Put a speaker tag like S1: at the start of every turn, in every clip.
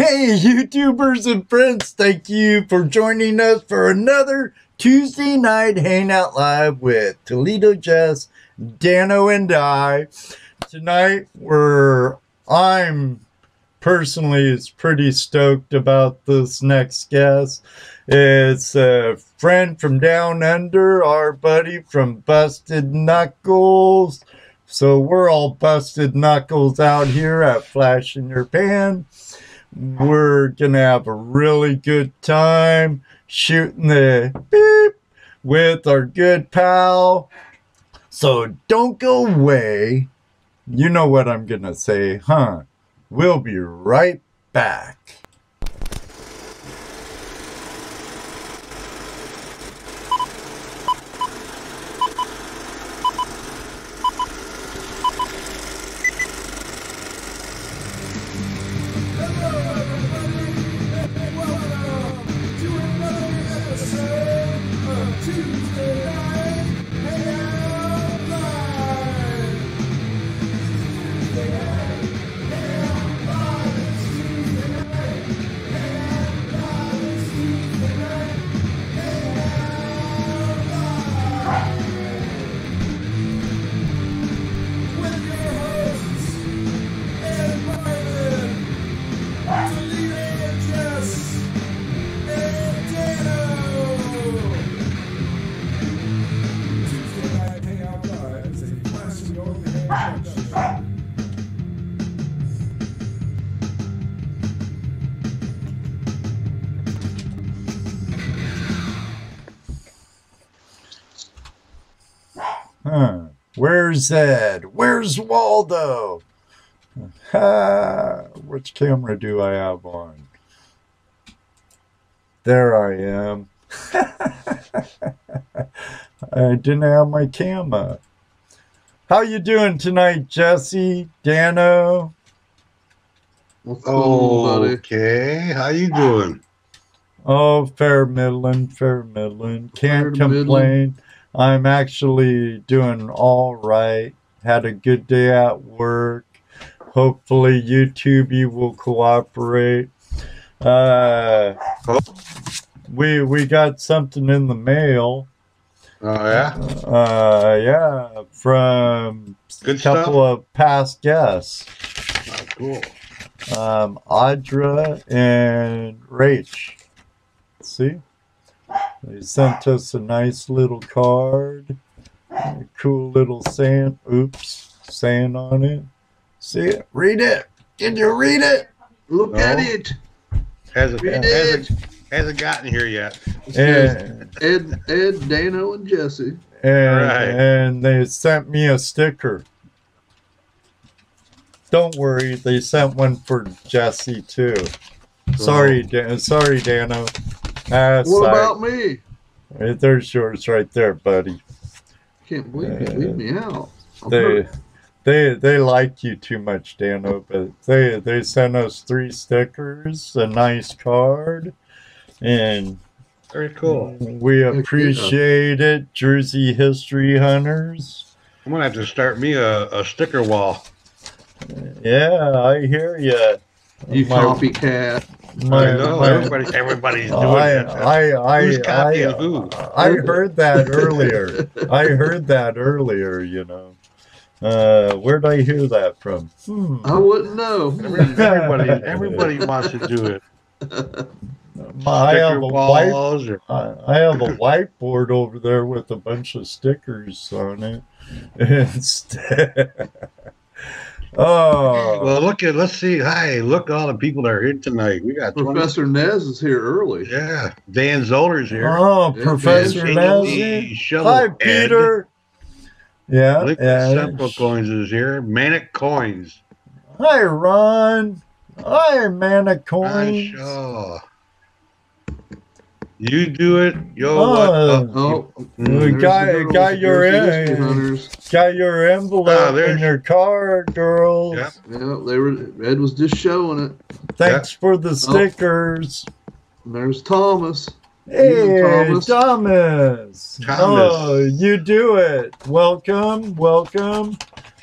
S1: Hey, YouTubers and friends, thank you for joining us for another Tuesday Night Hangout Live with Toledo Jess, Dano, and I. Tonight, I'm personally pretty stoked about this next guest. It's a friend from down under, our buddy from Busted Knuckles. So we're all busted knuckles out here at Flash in Your Pan. We're gonna have a really good time shooting the beep with our good pal. So don't go away. You know what I'm gonna say, huh? We'll be right back.
S2: Tuesday Night Hangout Live. Tuesday Night Hangout Live. Tuesday Night Hangout Live. Tuesday Night Hangout Live. With your hosts, Ann Higelmire, Toledo Jess, and Dano. Tuesday Night Hangout Live is a classic old hand production.
S1: Where's Ed? Where's Waldo? Which camera do I have on? There I am. I didn't have my camera. How you doing tonight, Jesse? Dano?
S3: What's going on, buddy?
S4: Okay, how you doing?
S1: Oh, fair middling, fair middling. Can't complain. I'm actually doing all right. Had a good day at work. Hopefully YouTube will cooperate. We got something in the mail.
S4: Oh yeah?
S1: Yeah, from
S4: Good
S1: a couple of past guests.
S4: Oh, cool.
S1: Audra and Rach. See? They sent us a nice little card. A cool little saying on it. See it? Read it. Did you read it?
S3: Look at it.
S4: Hasn't gotten here yet.
S3: Ed, Dano, and Jesse.
S1: And they sent me a sticker. Don't worry, they sent one for Jesse too. Sorry, Dano.
S3: What about me?
S1: There's yours right there, buddy.
S3: Can't believe you leave me out.
S1: They like you too much, Dano, but they sent us 3 stickers, a nice card, and
S4: Very cool.
S1: we appreciate it. Jersey History Hunters.
S4: I'm gonna have to start me a sticker wall.
S1: Yeah, I hear you.
S3: You copycat.
S4: I know everybody's doing it. Who's copying who?
S1: I heard that earlier. You know. Where'd I hear that from?
S3: I wouldn't know.
S4: Everybody wants to do it.
S1: I have a whiteboard over there with a bunch of stickers on it. Oh,
S4: well, let's see. Hi, look at all the people that are here tonight. We got
S3: Professor Nez is here early.
S4: Yeah, Dan Zoller's here.
S1: Oh, Professor Nez. Hi, Peter. Yeah,
S4: Simple Coins is here. Manic Coins.
S1: Hi, Ron. Hi, Manic Coins.
S4: Sure. You do it. Yo,
S1: got your envelope in your car, girls.
S4: Yep.
S3: Yeah, Ed was just showing it.
S1: Thanks for the stickers.
S3: There's Thomas.
S1: Hey, Thomas. Oh, you do it. Welcome.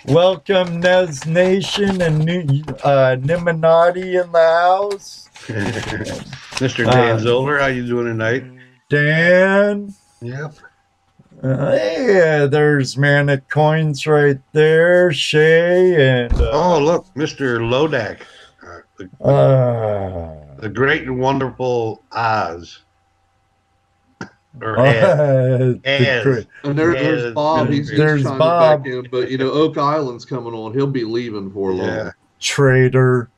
S1: Welcome, Nez Nation and Niminati in the house.
S4: Mr. Dan Zoller, how you doing tonight?
S1: Dan.
S4: Yep.
S1: Yeah, there's Manic Coins right there. Shay and...
S4: oh, look, Mr. Lodak. The great and wonderful Oz. Or
S3: And there's Bob. He's trying to back in, but you know, Oak Island's coming on. He'll be leaving for long.
S1: Yeah. Trader.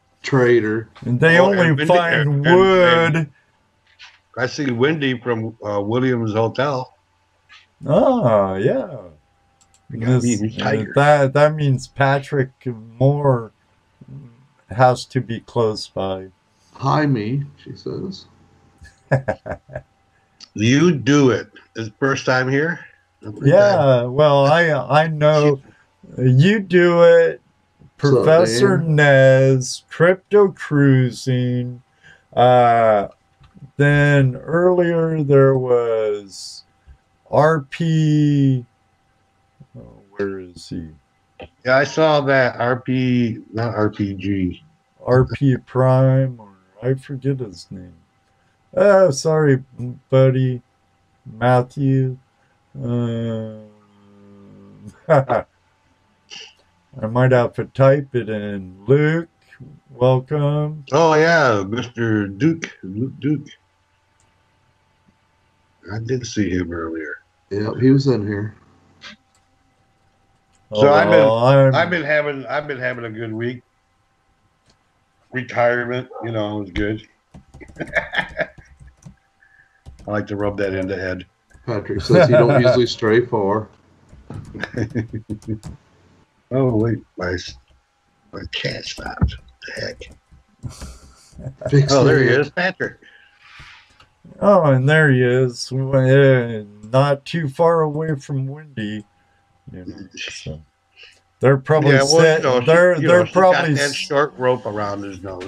S1: And they only find wood.
S4: And I see Wendy from Williams Hotel.
S1: Oh, yeah. That means Patrick Moore has to be close by.
S3: Hi, me, she says.
S4: You do it. Is first time here?
S1: Yeah, well, I know you do it. Professor Nez, Crypto Cruising. Then earlier there was RP. Oh, where is he?
S4: Yeah, I saw that RP, not RPG.
S1: RP Prime, or I forget his name. Oh, sorry, buddy. Matthew. I might have to type it in. Luke, welcome.
S4: Oh, yeah, Mr. Duke. Luke Duke. I did see him earlier.
S3: Yeah, he was in here.
S4: So I've been having a good week. Retirement, you know, was good. I like to rub that in the head.
S3: Patrick says he don't usually stray far.
S4: Oh wait, my cat stopped. The heck. Oh, there he is, Patrick.
S1: Oh, and there he is. Not too far away from Wendy. You know, so they're probably they're probably
S4: got that short rope around his nose.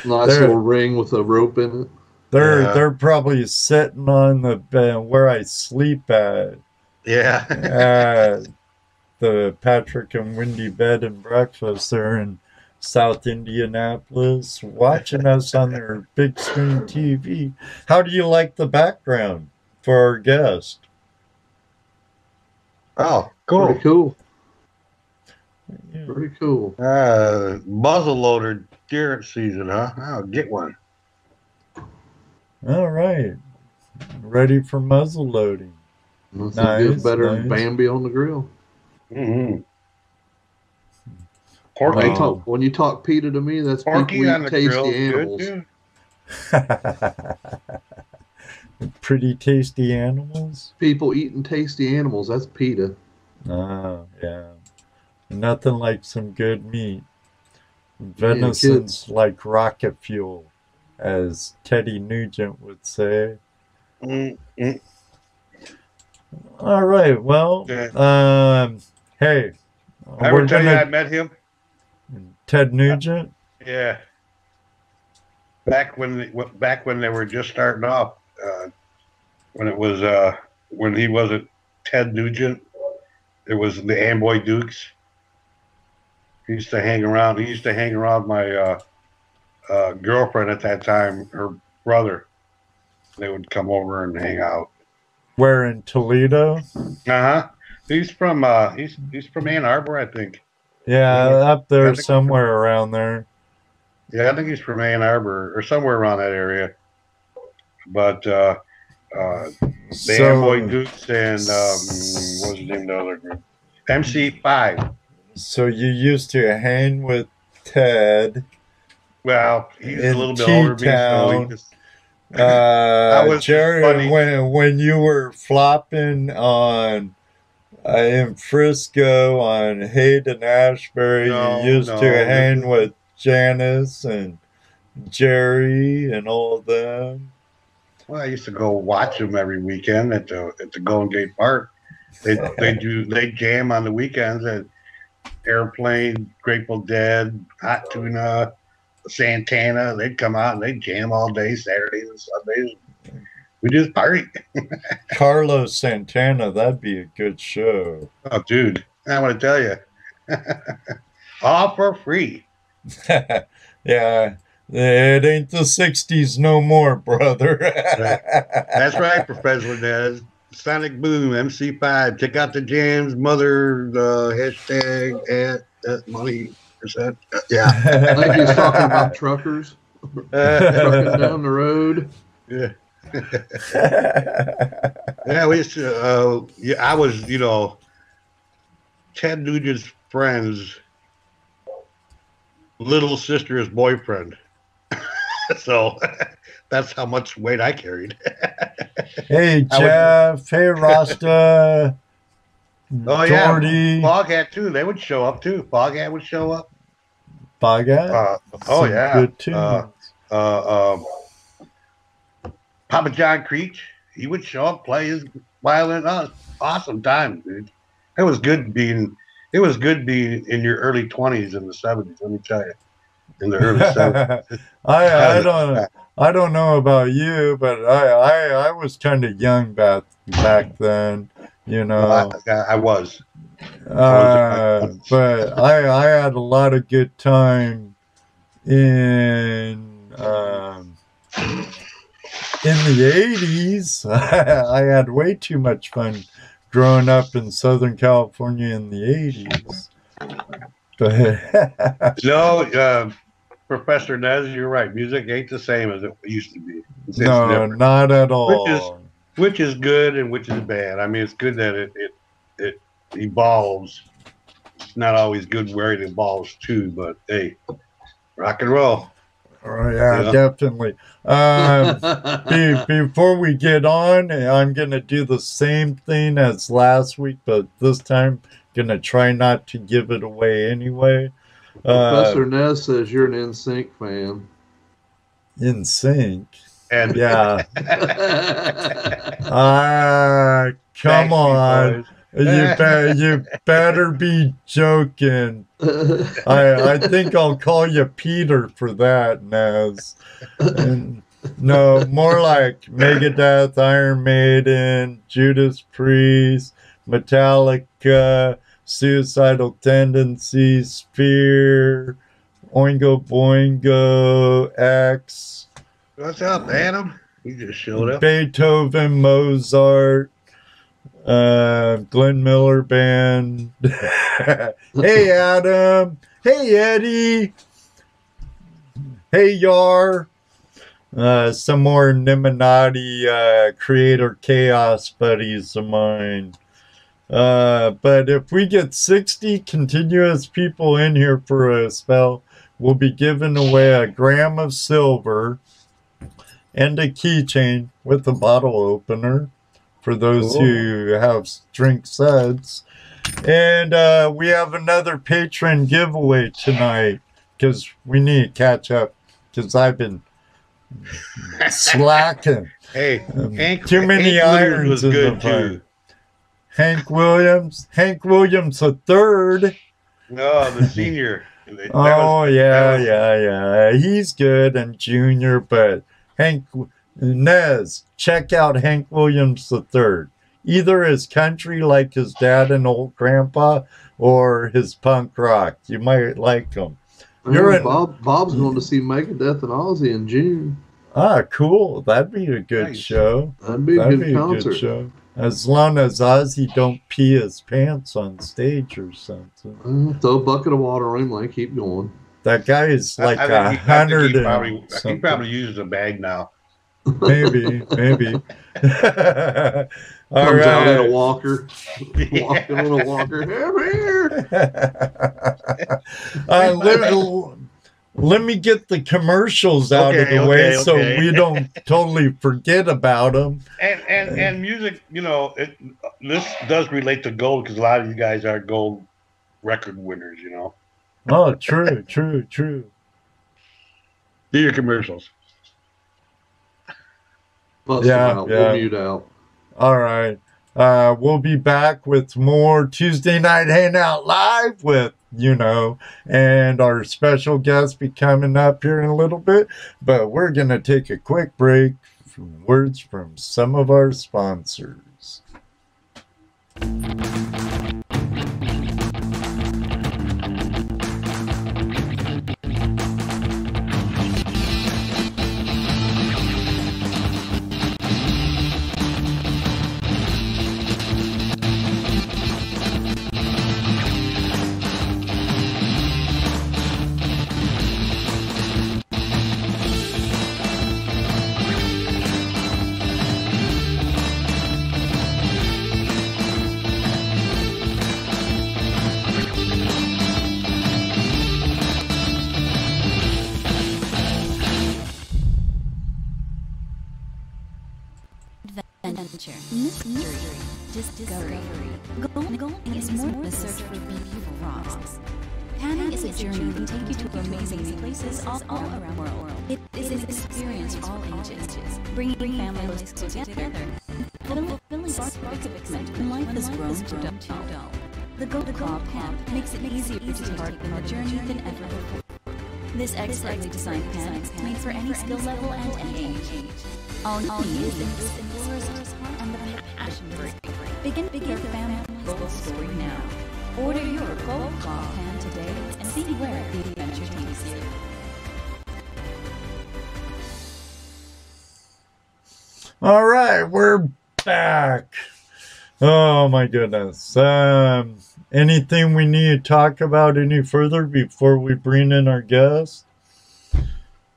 S3: Nice little ring with a rope in it.
S1: They're probably sitting on the bed where I sleep at.
S4: Yeah.
S1: The Patrick and Wendy Bed and Breakfast there in South Indianapolis, watching us on their big screen TV. How do you like the background for our guest?
S4: Oh, cool.
S3: Pretty cool.
S1: Yeah.
S3: Pretty cool.
S4: Muzzleloader deer season, huh? I'll get one.
S1: All right. Ready for muzzle loading.
S3: Nothing gets better than Bambi on the grill.
S4: Mm-hmm.
S3: When you talk PETA to me, that's people eat tasty animals.
S1: Pretty tasty animals?
S3: People eating tasty animals, that's PETA.
S1: Oh, yeah. Nothing like some good meat. Venison's like rocket fuel, as Teddy Nugent would say.
S4: Mm-hmm.
S1: All right, well, hey.
S4: I ever tell you I met him?
S1: Ted Nugent?
S4: Yeah. Back when they were just starting off, when he wasn't Ted Nugent, it was the Amboy Dukes. He used to hang around. He used to hang around my girlfriend at that time, her brother. They would come over and hang out.
S1: Where, in Toledo?
S4: Uh-huh. He's from Ann Arbor, I think.
S1: Yeah, up there somewhere around there.
S4: Yeah, I think he's from Ann Arbor or somewhere around that area. But the Amboy Dukes and what was the name of the other group? MC5.
S1: So you used to hang with Ted.
S4: Well, he's a little bit older than me, so
S1: Jerry, when you were flopping on in Frisco on Hayden Ashbury, you used to hang with Janice and Jerry and all of them.
S4: Well, I used to go watch them every weekend at the Golden Gate Park. They jam on the weekends at Airplane, Grateful Dead, Hot Tuna, Santana. They'd come out and they'd jam all day, Saturdays and Sundays. We just party.
S1: Carlos Santana, that'd be a good show.
S4: Oh, dude, I want to tell you. All for free.
S1: Yeah, it ain't the 60s no more, brother.
S4: That's right, Professor Nez. Sonic Boom, MC5. Check out the jams, mother, hashtag at money percent. Yeah.
S3: Like he's talking about truckers. Trucking down the road.
S4: Yeah. Yeah, we used to, I was, Ted Nugent's friend's little sister's boyfriend. So that's how much weight I carried.
S1: Hey, Jeff. Hey, Rasta.
S4: Oh,
S1: Jordy.
S4: Yeah. Foghat, too. They would show up, too. Foghat would show up.
S1: Foghat?
S4: Oh, yeah.
S1: Good tunes.
S4: Papa John Creech, he would show up, play his violin. Awesome time, dude. It was good being in your early 20s in the 70s, let me tell you. In the early 70s.
S1: I don't know about you, but I was kind of young back then,
S4: I was.
S1: But I had a lot of good time in the 80s. I had way too much fun growing up in Southern California in the 80s.
S4: No, Professor Nez, you're right. Music ain't the same as it used to be. It's
S1: no,
S4: different.
S1: not at all.
S4: Which is good and which is bad. I mean, it's good that it evolves. It's not always good where it evolves too, but hey, rock and roll.
S1: Oh, yeah, definitely. Before we get on, I'm going to do the same thing as last week, but this time going to try not to give it away anyway.
S3: Professor Nez says you're an NSYNC fan.
S1: NSYNC?
S4: And
S1: yeah. Come on. You better be joking. I think I'll call you Peter for that, Nez. No, more like Megadeth, Iron Maiden, Judas Priest, Metallica, Suicidal Tendencies, Sphere, Oingo Boingo, X.
S4: What's up, Adam? You just showed up.
S1: Beethoven, Mozart, Glenn Miller Band. Hey, Adam. Hey, Eddie. Hey, Yar. Some more Niminati Creator Chaos buddies of mine. But if we get 60 continuous people in here for a spell, we'll be giving away a gram of silver and a keychain with a bottle opener for those who have drink sets. And we have another patron giveaway tonight because we need to catch up because I've been slacking.
S4: Hey,
S1: too many irons in the fire. Hank Williams the third.
S4: No, the senior.
S1: Yeah. He's good and junior, but Hank Nez, check out Hank Williams the third. Either his country like his dad and old grandpa, or his punk rock. You might like him.
S3: Bob's going to see Megadeth and Ozzy in June.
S1: Ah, cool. That'd be a good show.
S3: That'd be a good
S1: show. As long as Ozzy don't pee his pants on stage or something.
S3: Throw a bucket of water in, like keep going.
S1: That guy is like 100.
S4: He probably uses a bag now.
S1: Maybe. All
S3: Comes
S1: right.
S3: out in a walker. Walking on a walker.
S1: Let me get the commercials out of the way so we don't totally forget about them.
S4: And music, this does relate to gold because a lot of you guys are gold record winners,
S1: Oh, true.
S4: Do your commercials.
S3: We'll mute out.
S1: All right. We'll be back with more Tuesday Night Hangout Live with, and our special guest be coming up here in a little bit. But we're going to take a quick break words from some of our sponsors.
S5: Adventure, mystery, discovery. Gold is more than a search for beautiful rocks. Panning is a journey that take you to amazing places all around the world. It is an experience for all ages, bringing families together, fulfilling sparks of excitement when life has grown too dull. The Gold Claw Pan makes it easier to take part in the journey than ever before. This expertly designed pan is made for any skill level and any age. All you need is this explorer's heart and the passion for it. Begin your family gold story now. Order your Gold Claw Pan today and see where the adventure takes you.
S1: All right, we're back. Oh my goodness. Anything we need to talk about any further before we bring in our guest?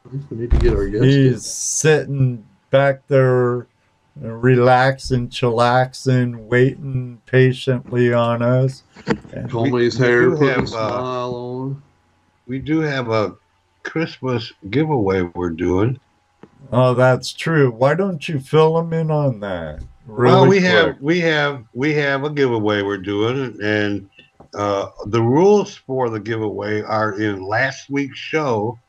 S3: We need to get our guest.
S1: He's sitting back there, relaxing, chillaxing, waiting patiently on us.
S3: Told me his hair, put a smile on.
S4: We do have a Christmas giveaway we're doing.
S1: Oh, that's true. Why don't you fill him in on that?
S4: Well, we have a giveaway we're doing, and the rules for the giveaway are in last week's show.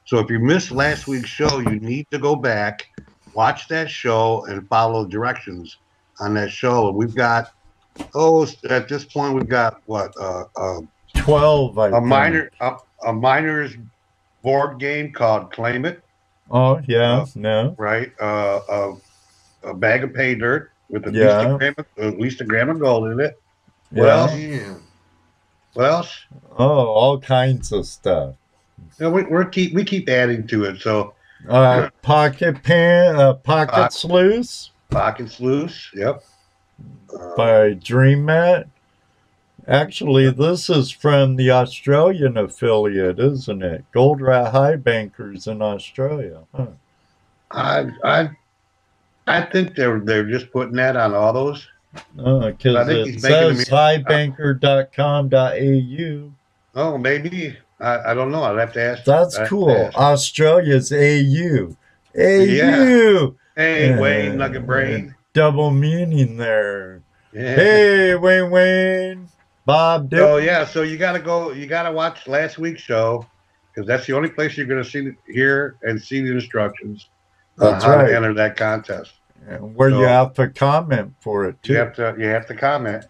S4: So if you missed last week's show, you need to go back, watch that show, and follow directions on that show. We've got at this point we've got what
S1: 12.
S4: A miner's board game called Claim It.
S1: Oh yeah, no.
S4: Right. A bag of pay dirt with at least a gram of gold in it.
S1: Yeah.
S4: What else?
S1: Oh, all kinds of stuff.
S4: Yeah, we keep adding to it. So
S1: pocket sluice.
S4: Pocket sluice. Yep.
S1: By Dream Mat. Actually, this is from the Australian affiliate, isn't it? Gold Rat High Bankers in Australia. Huh.
S4: I think they're just putting that on all those.
S1: Because it says highbanker.com.au.
S4: Oh, maybe. I don't know. I'd have to ask.
S1: That's cool. Australia's AU. AU.
S4: Yeah. Hey, Wayne, Nugget Brain.
S1: Double meaning there.
S4: Yeah.
S1: Hey, Wayne. Bob Dip.
S4: Oh, yeah. So you got to watch last week's show because that's the only place you're going to hear and see the instructions on how to enter that contest.
S1: And where you have to comment for it, too.
S4: You have to comment.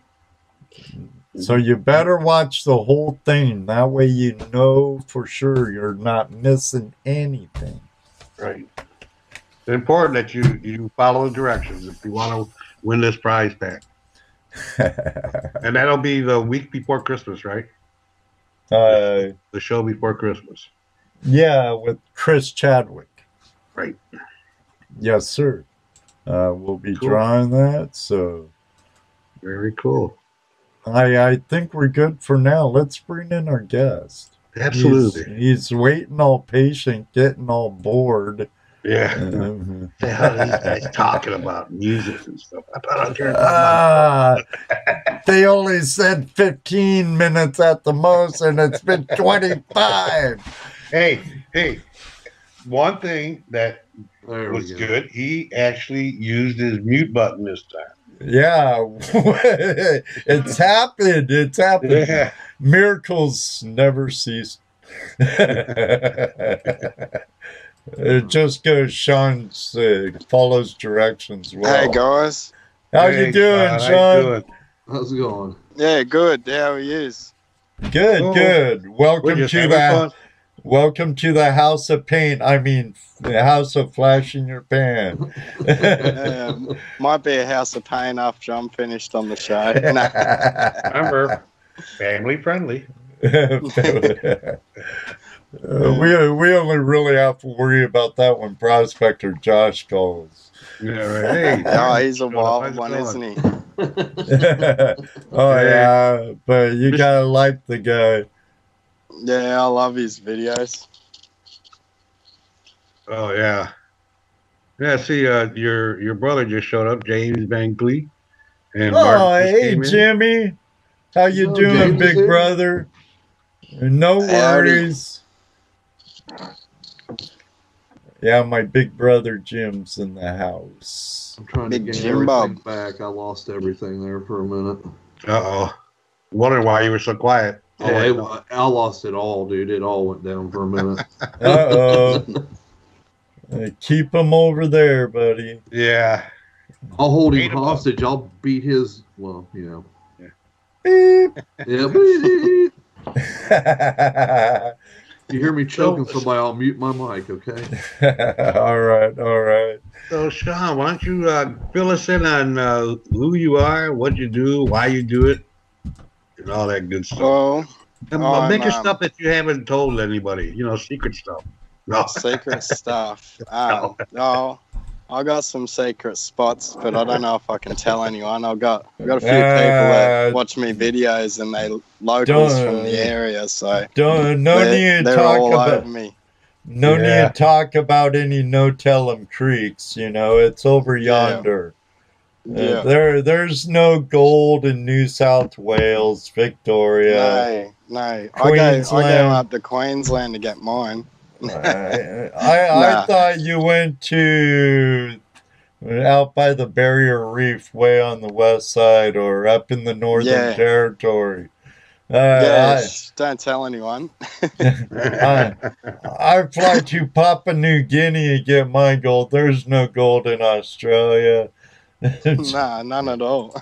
S1: So you better watch the whole thing. That way you know for sure you're not missing anything.
S4: Right. It's important that you follow the directions if you want to win this prize pack. And that'll be the week before Christmas, right? The show before Christmas.
S1: Yeah, with Chris Chadwick.
S4: Right.
S1: Yes, sir. We'll be drawing that, so.
S4: Very cool.
S1: I think we're good for now. Let's bring in our guest.
S4: Absolutely.
S1: He's waiting all patient, getting all bored.
S4: Yeah. The hell are these guys talking about music and stuff? I thought I was hearing about
S1: they only said 15 minutes at the most, and it's been 25.
S4: Hey. One thing that was good, he actually used his mute button this time.
S1: Yeah, it's happened. It's happened. Yeah. Miracles never cease. It just goes. Sean follows directions well.
S6: Hey guys,
S1: how you doing, Sean?
S3: How's it going?
S6: Yeah, good. How are you?
S1: Good. Welcome to Welcome to the house of paint. I mean, the house of flash in your pan.
S6: Might be a house of pain after I'm finished on the show.
S4: Remember, family friendly.
S1: We only really have to worry about that when Prospector Josh calls.
S4: Yeah, right. Hey,
S6: he's a wild one, isn't he?
S1: Oh, yeah, but you gotta like the guy.
S6: Yeah, I love his videos.
S4: Oh, yeah. Yeah, see, your brother just showed up, James Bankley. And
S1: hey, Jimmy. How you doing, big brother? No worries. Yeah, my big brother Jim's in the house.
S3: I'm trying to get everything back. I lost everything there for a minute.
S4: Uh-oh. Wondering why you were so quiet.
S3: Yeah, I lost it all, dude. It all went down for a minute.
S1: Uh-oh. Keep him over there, buddy.
S4: Yeah.
S3: I'll hold him hostage. I'll beat his, well, you know.
S1: Beep.
S3: Yeah, beep. You hear me choking somebody, I'll mute my mic, okay?
S1: All right.
S4: So, Sean, why don't you fill us in on who you are, what you do, why you do it, and all that good stuff. Make your stuff that you haven't told anybody, secret stuff.
S6: No. Secret stuff. I got some secret spots, but I don't know if I can tell anyone. I've got a few people that watch me videos, and they locals from the area, so they're all over me.
S1: No need to talk about any no-tell-'em creeks. It's over yonder.
S6: Yeah.
S1: There's no gold in New South Wales, Victoria.
S6: No. I go up to Queensland to get mine.
S1: I thought you went to out by the Barrier Reef, way on the west side, or up in the Northern Territory.
S6: Don't tell anyone.
S1: I fly to Papua New Guinea and get my gold. There's no gold in Australia.
S6: Nah, none at all.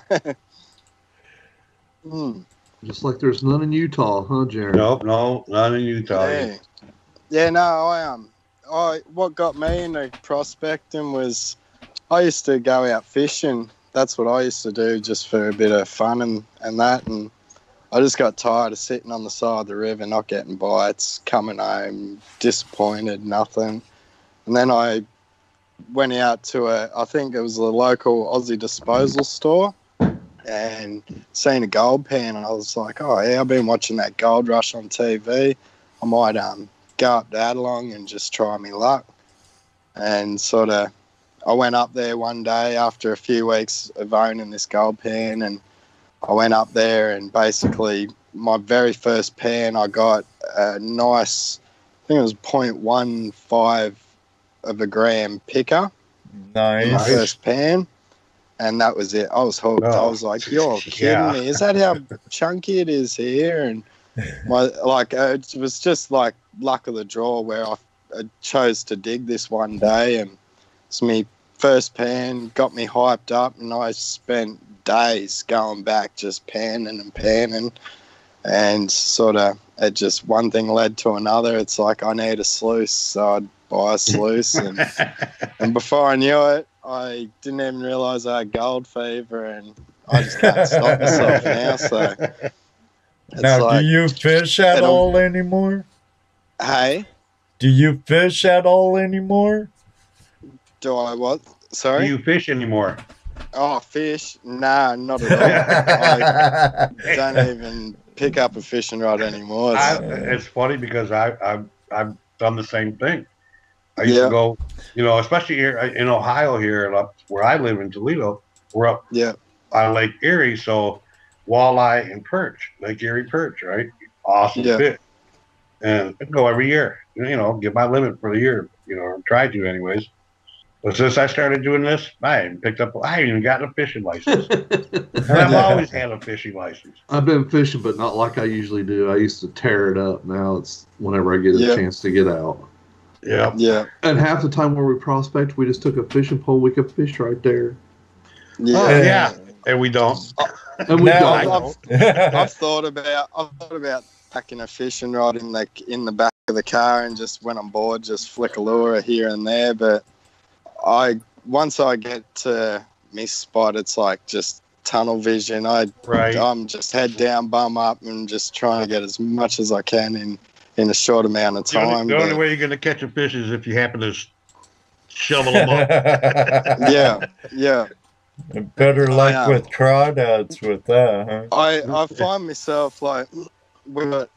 S3: Just like there's none in Utah, huh, Jared?
S4: Nope, no, none in Utah.
S6: Yeah, no, what got me into prospecting was I used to go out fishing. That's what I used to do, just for a bit of fun and that. And I just got tired of sitting on the side of the river, not getting bites, coming home disappointed, nothing. And then I went out to I think it was a local Aussie disposal store, and seen a gold pan, and I was like, oh yeah, I've been watching that gold rush on TV. I might go up to Adelong and just try my luck. And I went up there one day after a few weeks of owning this gold pan, and I went up there, and basically my very first pan I got a nice, I think it was 0.15 of a gram picker.
S1: Nice.
S6: My first pan. And that was it. I was hooked. I was like, you're kidding me. Is that how chunky it is here? And it was just like luck of the draw where I chose to dig this one day, and it's my first pan, got me hyped up, and I spent days going back just panning, and it just one thing led to another. It's like I need a sluice, so I'd buy a sluice, and before I knew it, I didn't even realise I had gold fever, and I just can't stop myself now. So
S1: now, do you fish at all anymore?
S6: Hey?
S1: Do you fish at all anymore?
S6: Do I what? Sorry?
S4: Do you fish anymore?
S6: Oh, fish? Nah, not at all. I don't even pick up a fishing rod anymore.
S4: It's funny because I've done the same thing. I used to go, especially here in Ohio, here where I live in Toledo, we're up on Lake Erie, so walleye and perch, Lake Erie perch, right? Awesome fish. And I go every year, get my limit for the year, try to anyways. But since I started doing this, I haven't even gotten a fishing license. And I've always had a fishing license.
S3: I've been fishing, but not like I usually do. I used to tear it up. Now it's whenever I get a chance to get out.
S6: Yeah.
S3: And half the time where we prospect, we just took a fishing pole. We could fish right there.
S4: Yeah. And we don't.
S3: And we don't.
S6: I've thought about packing a fishing rod in the back of the car and just when I'm bored, just flick a lure here and there. But once I get to miss spot, it's like just tunnel vision. I'm just head down, bum up, and just trying to get as much as I can in a short amount of time.
S4: The only way you're going to catch a fish is if you happen to shovel them up.
S6: Yeah.
S1: Better luck with crawdads with that, huh?
S6: I find myself like,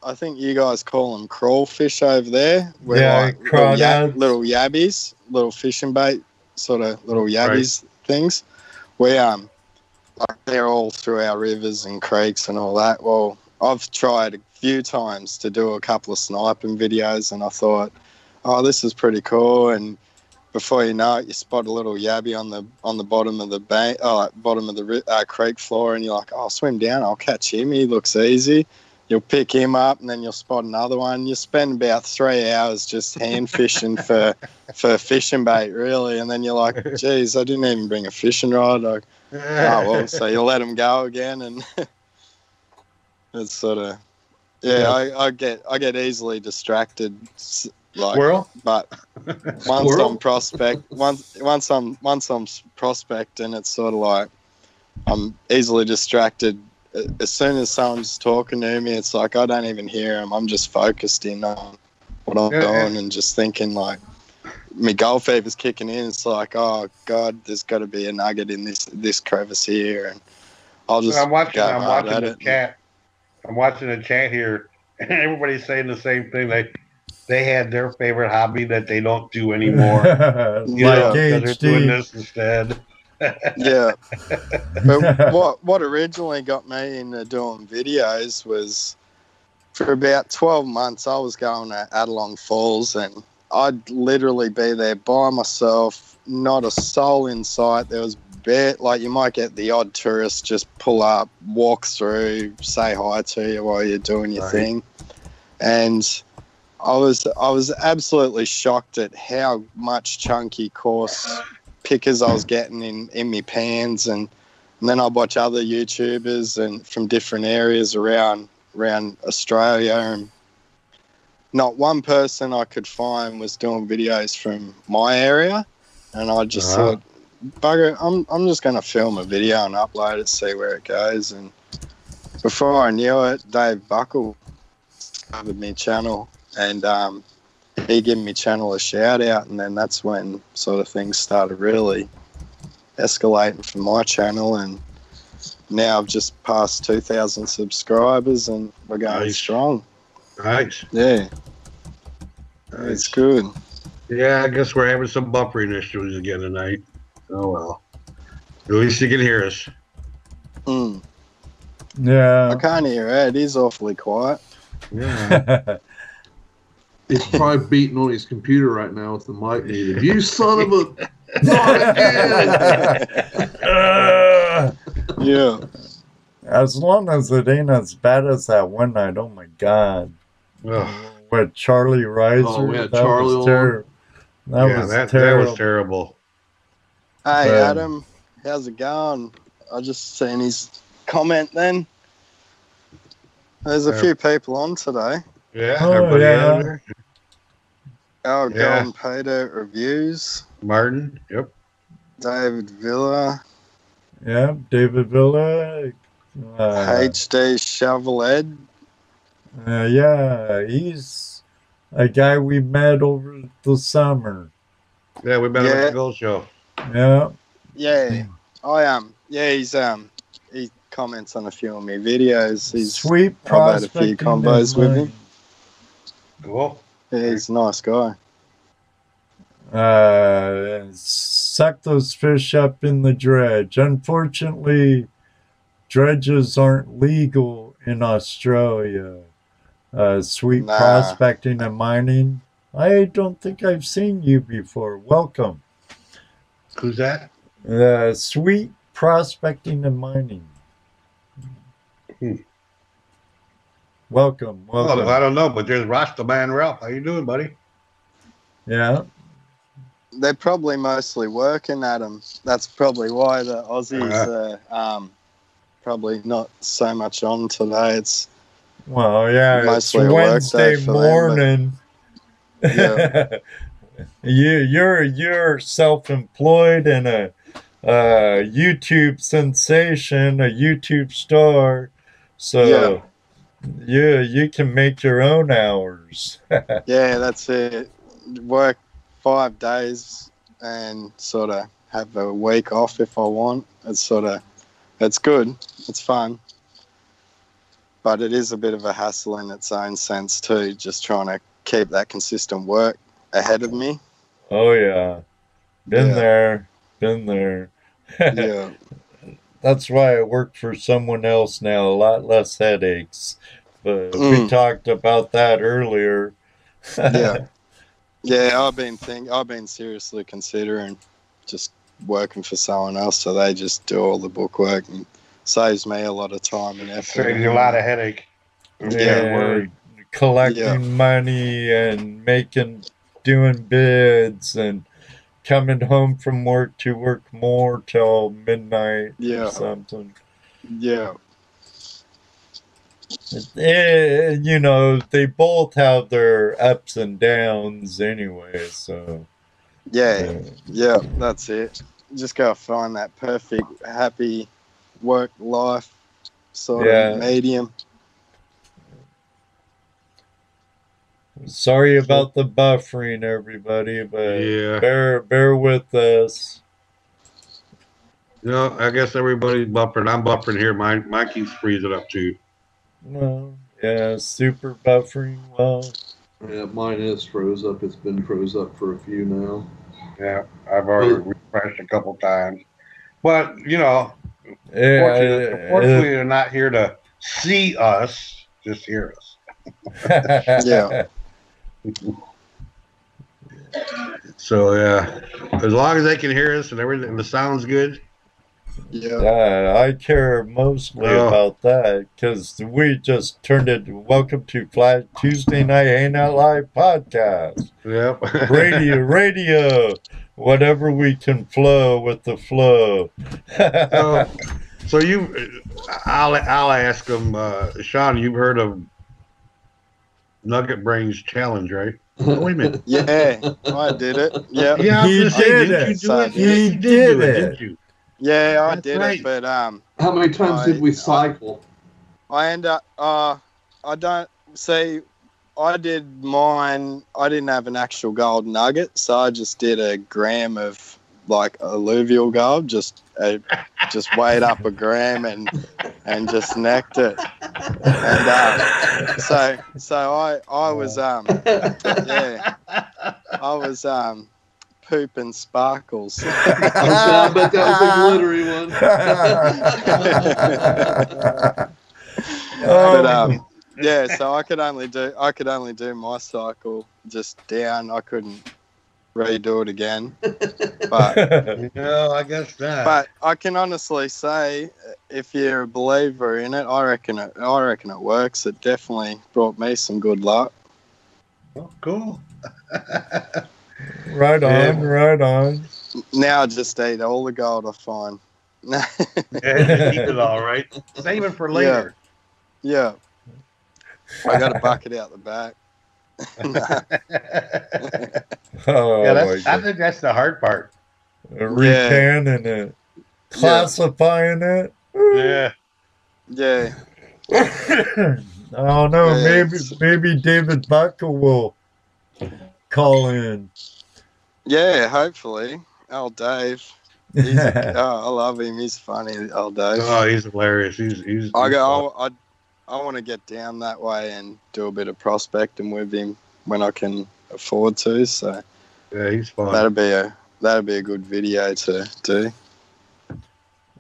S6: I think you guys call them crawfish over there.
S1: Crawdads.
S6: Little yabbies, little fishing bait, sort of little yabbies things. They're all through our rivers and creeks and all that. Well, I've tried a few times to do a couple of sniping videos, and I thought, oh, this is pretty cool. And before you know it, you spot a little yabby on the bottom of the bank, bottom of the creek floor, and you're like, oh, I'll swim down, I'll catch him. He looks easy. You'll pick him up, and then you'll spot another one. You spend about 3 hours just hand fishing for fishing bait, really. And then you're like, geez, I didn't even bring a fishing rod. Like, oh, well, so you'll let them go again, and it's sort of, I get easily distracted. Like,
S4: Squirrel?
S6: But once I'm prospecting, it's sort of like I'm easily distracted. As soon as someone's talking to me, it's like I don't even hear them. I'm just focused in on what I'm doing and just thinking like my goal fever's kicking in. It's like, oh God, there's got to be a nugget in this crevice here, and I'll just.
S4: I'm watching the chat. I'm watching the chat here, and everybody's saying the same thing. They had their favorite hobby that they don't do anymore.
S1: Like
S4: they're doing this instead.
S6: Yeah. But what originally got me into doing videos was for about 12 months I was going to Adelong Falls, and I'd literally be there by myself, not a soul in sight. There was like you might get the odd tourist just pull up, walk through, say hi to you while you're doing your thing. And I was absolutely shocked at how much chunky, coarse pickers I was getting in my pans, and then I'd watch other YouTubers and from different areas around Australia, and not one person I could find was doing videos from my area, and I just thought, bugger, I'm just going to film a video and upload it, see where it goes. And before I knew it, Dave Buckle discovered my channel, and he gave me channel a shout out, and then that's when sort of things started really escalating for my channel, and now I've just passed 2,000 subscribers and we're going strong.
S4: Nice.
S6: Yeah. Nice. It's good.
S4: Yeah, I guess we're having some buffering issues again tonight. Oh well. At least you can hear us.
S1: Yeah.
S6: I can't hear Ed. He's awfully quiet.
S4: Yeah.
S3: He's probably beating on his computer right now with the mic muted. You son of a... Not again!
S6: Yeah.
S1: As long as it ain't as bad as that one night, oh my God. With Charlie Reiser.
S3: Oh, we had Charlie on.
S1: That was terrible.
S6: Hey, Adam. How's it going? I just seen his comment then. There's a few people on today.
S4: Yeah, everybody out there.
S6: Golden Peter Reviews.
S4: Martin, yep.
S6: David Villa.
S1: Yeah, David Villa.
S6: HD Shovel Ed.
S1: Yeah, he's a guy we met over the summer.
S4: Yeah, we met him at the Gold Show.
S1: Yeah.
S6: Yeah, he's he comments on a few of my videos. He's
S1: sweet.
S6: I've had a few combos with him.
S4: Cool.
S6: Yeah, he's a nice guy.
S1: Suck those fish up in the dredge. Unfortunately, dredges aren't legal in Australia. Sweet Prospecting and Mining. I don't think I've seen you before. Welcome.
S4: Who's that?
S1: Sweet Prospecting and Mining. Welcome.
S4: Well, I don't know, but there's Rasta Man Ralph. How you doing, buddy?
S1: Yeah.
S6: They're probably mostly working at them. That's probably why the Aussies are probably not so much on today. It's
S1: Well, yeah,
S6: mostly
S1: it's
S6: a work
S1: Wednesday
S6: day for
S1: morning.
S6: Them,
S1: You're self-employed and a YouTube sensation, a YouTube star, so you can make your own hours.
S6: yeah, that's it. Work 5 days and sort of have a week off if I want. It's good. It's fun. But it is a bit of a hassle in its own sense too, just trying to keep that consistent work ahead of me.
S1: Oh yeah. Been there.
S6: Yeah.
S1: That's why I work for someone else now, a lot less headaches. But we talked about that earlier.
S6: Yeah, I've been seriously considering just working for someone else, so they just do all the bookwork and saves me a lot of time and effort.
S4: Saves you a lot of headache.
S1: Yeah, collecting money and doing bids and coming home from work to work more till midnight or something.
S6: Yeah.
S1: You know, they both have their ups and downs anyway, so.
S6: Yeah, that's it. Just gotta find that perfect, happy work-life sort of medium.
S1: Sorry about the buffering, everybody, but bear with us.
S4: No, I guess everybody's buffering. I'm buffering here. Mine keeps freezing up too.
S1: No, super buffering. Well,
S3: yeah, mine is froze up. It's been froze up for a few now.
S4: Yeah, I've already refreshed a couple times. But, you know, unfortunately, they're not here to see us, just hear us.
S6: Yeah.
S4: So, yeah, as long as they can hear us and everything, the sound's good.
S1: Yeah, I care mostly about that because we just turned it. Welcome to Tuesday Night Hangout Live podcast.
S4: Yep.
S1: radio, whatever we can flow with the flow.
S4: So I'll ask them. Sean, you've heard of Nugget Brains Challenge, right? Oh, wait a minute.
S6: Yeah, I did it. Yeah,
S1: he did it. He did it,
S4: didn't you?
S6: Yeah, I did it, but
S3: how many times did we cycle?
S6: I end up. I don't see. I did mine. I didn't have an actual gold nugget, so I just did a gram of like alluvial gold. Just weighed up a gram and just necked it. And so I was I was pooping sparkles.
S3: I bet that was a glittery one.
S6: But so I could only do my cycle just down. I couldn't redo it again. But
S4: no, I guess not.
S6: But I can honestly say, if you're a believer in it, I reckon it works. It definitely brought me some good luck.
S4: Oh, cool.
S1: Right on.
S6: Now I just eat all the gold I find.
S4: Keep it all right. Save it for later.
S6: Yeah. I got a bucket out the back.
S4: I think that's the hard part.
S1: Recanning it, classifying it.
S6: Yeah.
S1: I don't know. Maybe David Buckle will call in.
S6: Yeah, hopefully. Old Dave. I love him. He's funny, old Dave.
S4: Oh, he's hilarious. He's
S6: I want to get down that way and do a bit of prospecting with him when I can afford to. So
S4: yeah, he's fun.
S6: That'd be a good video to do.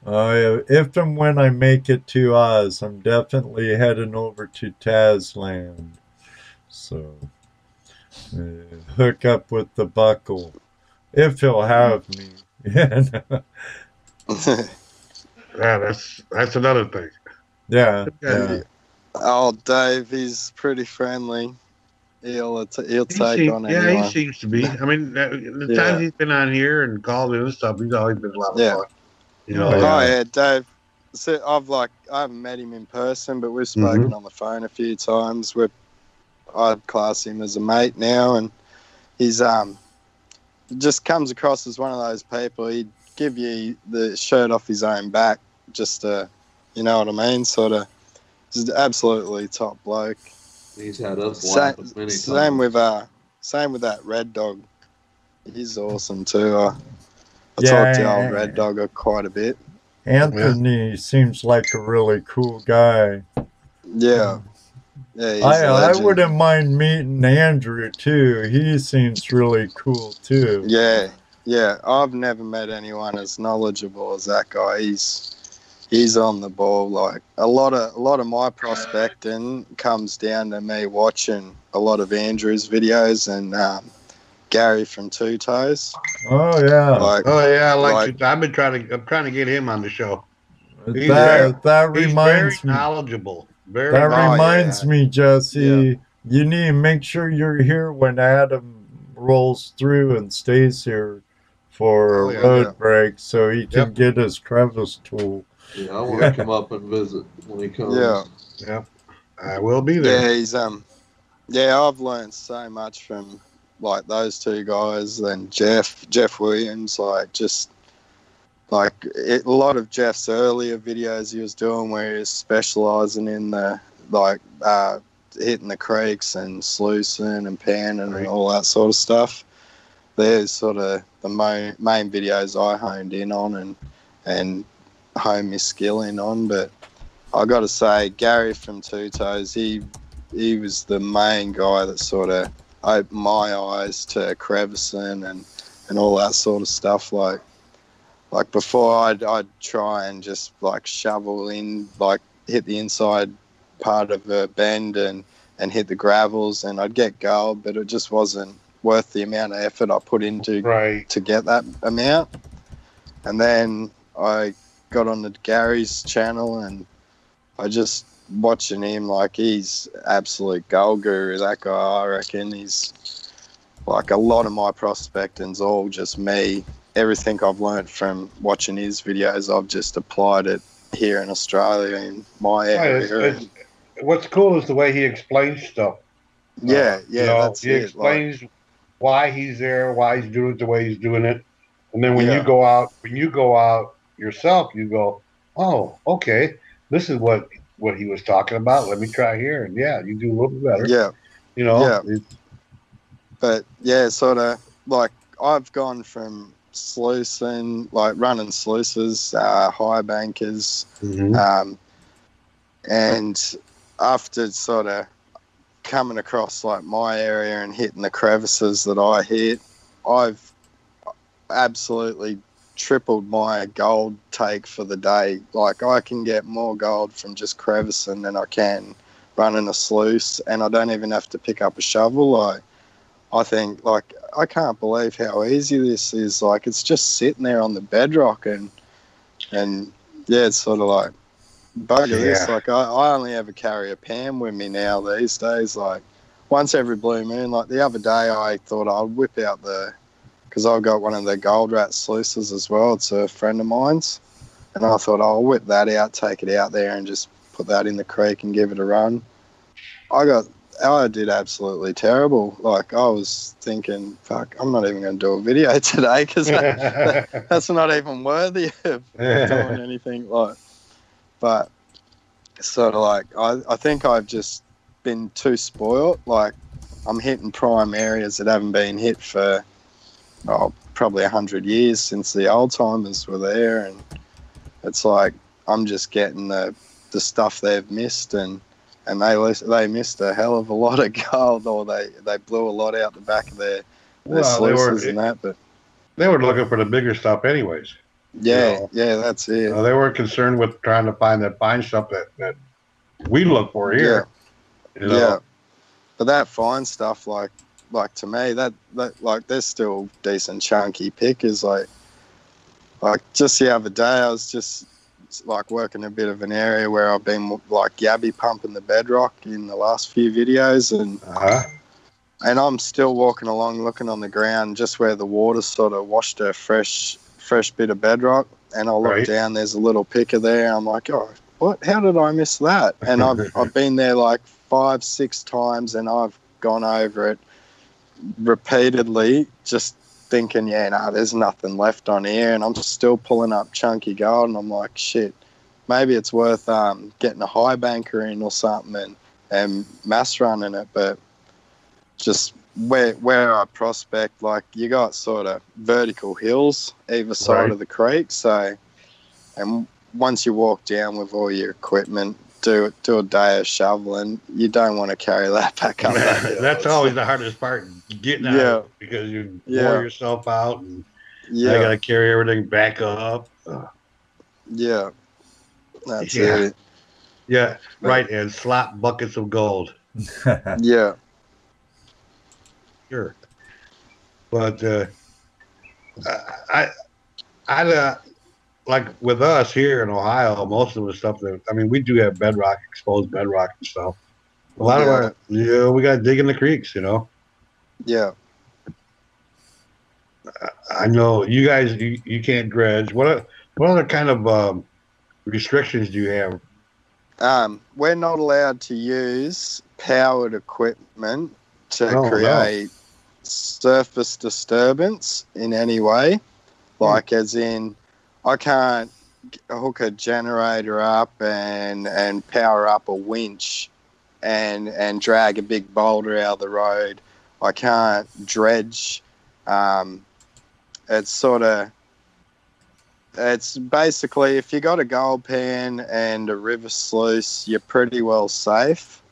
S1: If and when I make it to Oz, I'm definitely heading over to Tasland. So hook up with the Buckle if he'll have me.
S4: Yeah, that's another thing.
S1: Yeah.
S6: Oh, Dave, he's pretty friendly. He'll take on anyone.
S4: Yeah, he seems to be. I mean, the times he's been on here and called in and stuff, he's always been a lot of fun. You know,
S6: yeah, So I haven't met him in person, but we've spoken on the phone a few times. I'd class him as a mate now, and he's just comes across as one of those people. He'd give you the shirt off his own back, just you know what I mean, sort of. Just absolutely top bloke.
S3: He's had us laughing many times.
S6: Same with that Red Dog. He's awesome too. I talked to old Red Dog quite a bit.
S1: Anthony seems like a really cool guy.
S6: Yeah. Yeah,
S1: I wouldn't mind meeting Andrew too. He seems really cool too.
S6: Yeah. I've never met anyone as knowledgeable as that guy. He's on the ball. Like a lot of my prospecting comes down to me watching a lot of Andrew's videos and Gary from Two Toes.
S1: Oh yeah.
S4: I'm trying to get him on the show.
S1: He's very
S4: knowledgeable.
S1: Reminds me, Jesse. Yeah. You need to make sure you're here when Adam rolls through and stays here for a road break so he can get his crevice tool.
S3: Yeah, I want to come up and visit when he comes.
S4: Yeah, I will be there.
S6: Yeah, I've learned so much from like those two guys and Jeff Williams. Like just like a lot of Jeff's earlier videos he was doing where he was specialising in the hitting the creeks and sluicing and panning and all that sort of stuff. There's sort of the main videos I honed in on and hone my skill in on. But I got to say, Gary from Two Toes, he was the main guy that sort of opened my eyes to crevicing and all that sort of stuff. Like before I'd try and just like shovel in, like hit the inside part of a bend and hit the gravels and I'd get gold, but it just wasn't worth the amount of effort I put into to get that amount. And then I got on to Gary's channel and I just watching him, like he's absolute gold guru, that guy. I reckon he's like a lot of my prospecting's all just me. Everything I've learned from watching his videos, I've just applied it here in Australia in my area.
S4: What's cool is the way he explains stuff.
S6: That's
S4: he explains why he's there, why he's doing it the way he's doing it, and then when you go out yourself, you go, oh, okay, this is what he was talking about. Let me try here, and you do a little bit better.
S6: But sort of like I've gone from sluicing, like running sluices, high bankers, and after sort of coming across like my area and hitting the crevices that I hit, I've absolutely tripled my gold take for the day. Like I can get more gold from just crevicing than I can running a sluice, and I don't even have to pick up a shovel. Like I think, like, I can't believe how easy this is. Like it's just sitting there on the bedrock and it's sort of like bugger this. Like I only ever carry a pan with me now these days. Like once every blue moon. Like the other day I thought I'd whip out because I've got one of the gold rat sluices as well. It's a friend of mine's, and I thought I'll whip that out, take it out there and just put that in the creek and give it a run. I did absolutely terrible. Like I was thinking, fuck, I'm not even going to do a video today because that's not even worthy of doing anything. Like, but sort of like I think I've just been too spoiled. Like I'm hitting prime areas that haven't been hit for probably 100 years since the old timers were there, and it's like I'm just getting the stuff they've missed, and they missed a hell of a lot of gold, or they blew a lot out the back of their sluices and that. But
S4: they were looking for the bigger stuff anyways.
S6: That's it.
S4: They weren't concerned with trying to find that fine stuff that we look for here.
S6: But that fine stuff, like to me, that like there's still decent chunky pickers. Like just the other day, I was just like working a bit of an area where I've been like yabby pumping the bedrock in the last few videos, and I'm still walking along looking on the ground just where the water sort of washed a fresh bit of bedrock, and I look down, there's a little picker there. I'm like, oh, what? How did I miss that? And I've been there like 5-6 times, and I've gone over it repeatedly, just thinking, there's nothing left on here, and I'm still pulling up chunky gold, and I'm like, shit, maybe it's worth getting a high banker in or something and mass running it. But just where I prospect, like, you got sort of vertical hills either side of the creek, so, and once you walk down with all your equipment, do a day of shoveling, you don't want to carry that back up that hill.
S4: That's always the hardest part, getting out, because you wear yourself out, and you got to carry everything back up.
S6: Yeah, that's it.
S4: Yeah, right, and slop buckets of gold.
S6: Yeah.
S4: Sure. But I like with us here in Ohio, most of the stuff that, I mean, we do have bedrock, exposed bedrock and stuff. A lot of our, we got to dig in the creeks, you know?
S6: Yeah.
S4: I know you guys, you can't dredge. What other kind of restrictions do you have?
S6: We're not allowed to use powered equipment to create surface disturbance in any way. Like, as in, I can't hook a generator up and power up a winch and drag a big boulder out of the road. I can't dredge. It's basically, if you got a gold pan and a river sluice, you're pretty well safe.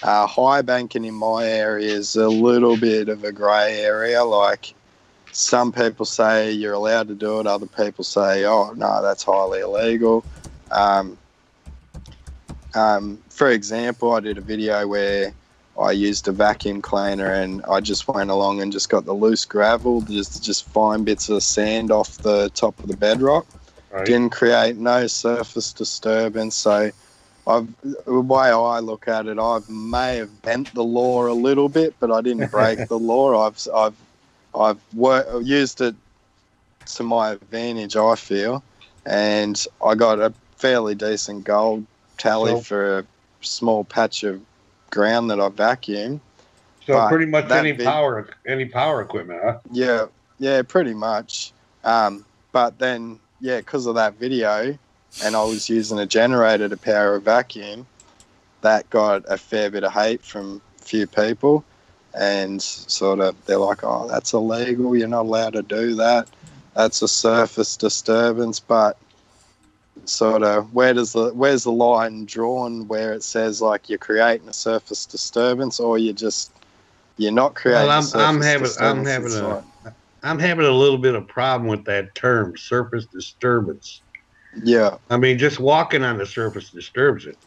S6: High banking in my area is a little bit of a grey area. Like, some people say you're allowed to do it, other people say, oh, no, that's highly illegal. For example, I did a video where I used a vacuum cleaner and I just went along and just got the loose gravel, just fine bits of sand off the top of the bedrock. Didn't create no surface disturbance. So the way I look at it, I may have bent the law a little bit, but I didn't break the law. I've used it to my advantage, I feel, and I got a fairly decent gold tally for a small patch of ground that I vacuumed.
S4: So but pretty much any power equipment, huh?
S6: Yeah, pretty much. But then, because of that video, and I was using a generator to power a vacuum, that got a fair bit of hate from a few people. And sort of, they're like, oh, that's illegal, you're not allowed to do that, that's a surface disturbance. But sort of, where's the line drawn where it says, like, you're creating a surface disturbance, or you're not creating a surface disturbance?
S4: I'm having a little bit of problem with that term, surface disturbance.
S6: Yeah.
S4: I mean, just walking on the surface disturbs it.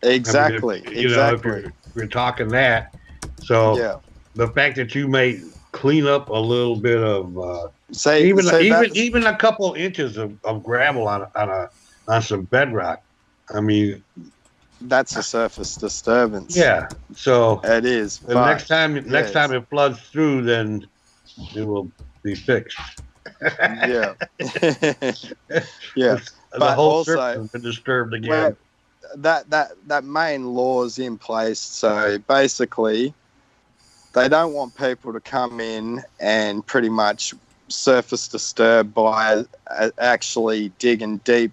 S6: Exactly.
S4: I mean, if you're talking that, so the fact that you may clean up a little bit of even a couple inches of gravel on some bedrock, I mean,
S6: that's a surface disturbance.
S4: Yeah, so
S6: it is.
S4: The next time it floods through, then it will be fixed.
S6: Yeah.
S4: The whole surface has been disturbed again.
S6: Well, that main law is in place, so basically they don't want people to come in and pretty much surface disturb by actually digging deep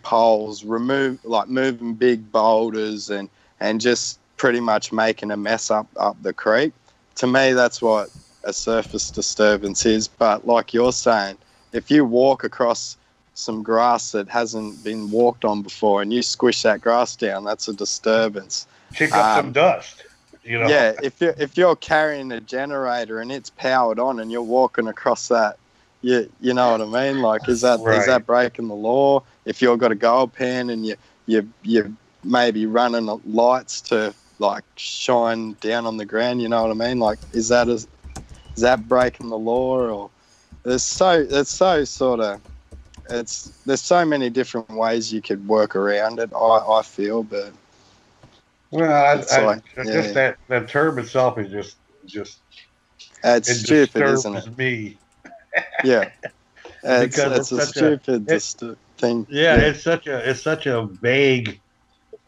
S6: holes, moving big boulders and just pretty much making a mess up the creek. To me, that's what a surface disturbance is. But like you're saying, if you walk across some grass that hasn't been walked on before and you squish that grass down, that's a disturbance.
S4: Kick up some dust. You know?
S6: Yeah, if you're carrying a generator and it's powered on and you're walking across that, you know what I mean? Like, is that breaking the law? If you've got a gold pan and you maybe running lights to like shine down on the ground, you know what I mean? Like, is that breaking the law? Or there's so many different ways you could work around it, I feel, but
S4: well, that term itself is just
S6: it's stupid, isn't it?
S4: Me.
S6: Yeah. It's a stupid thing.
S4: Yeah, it's such a vague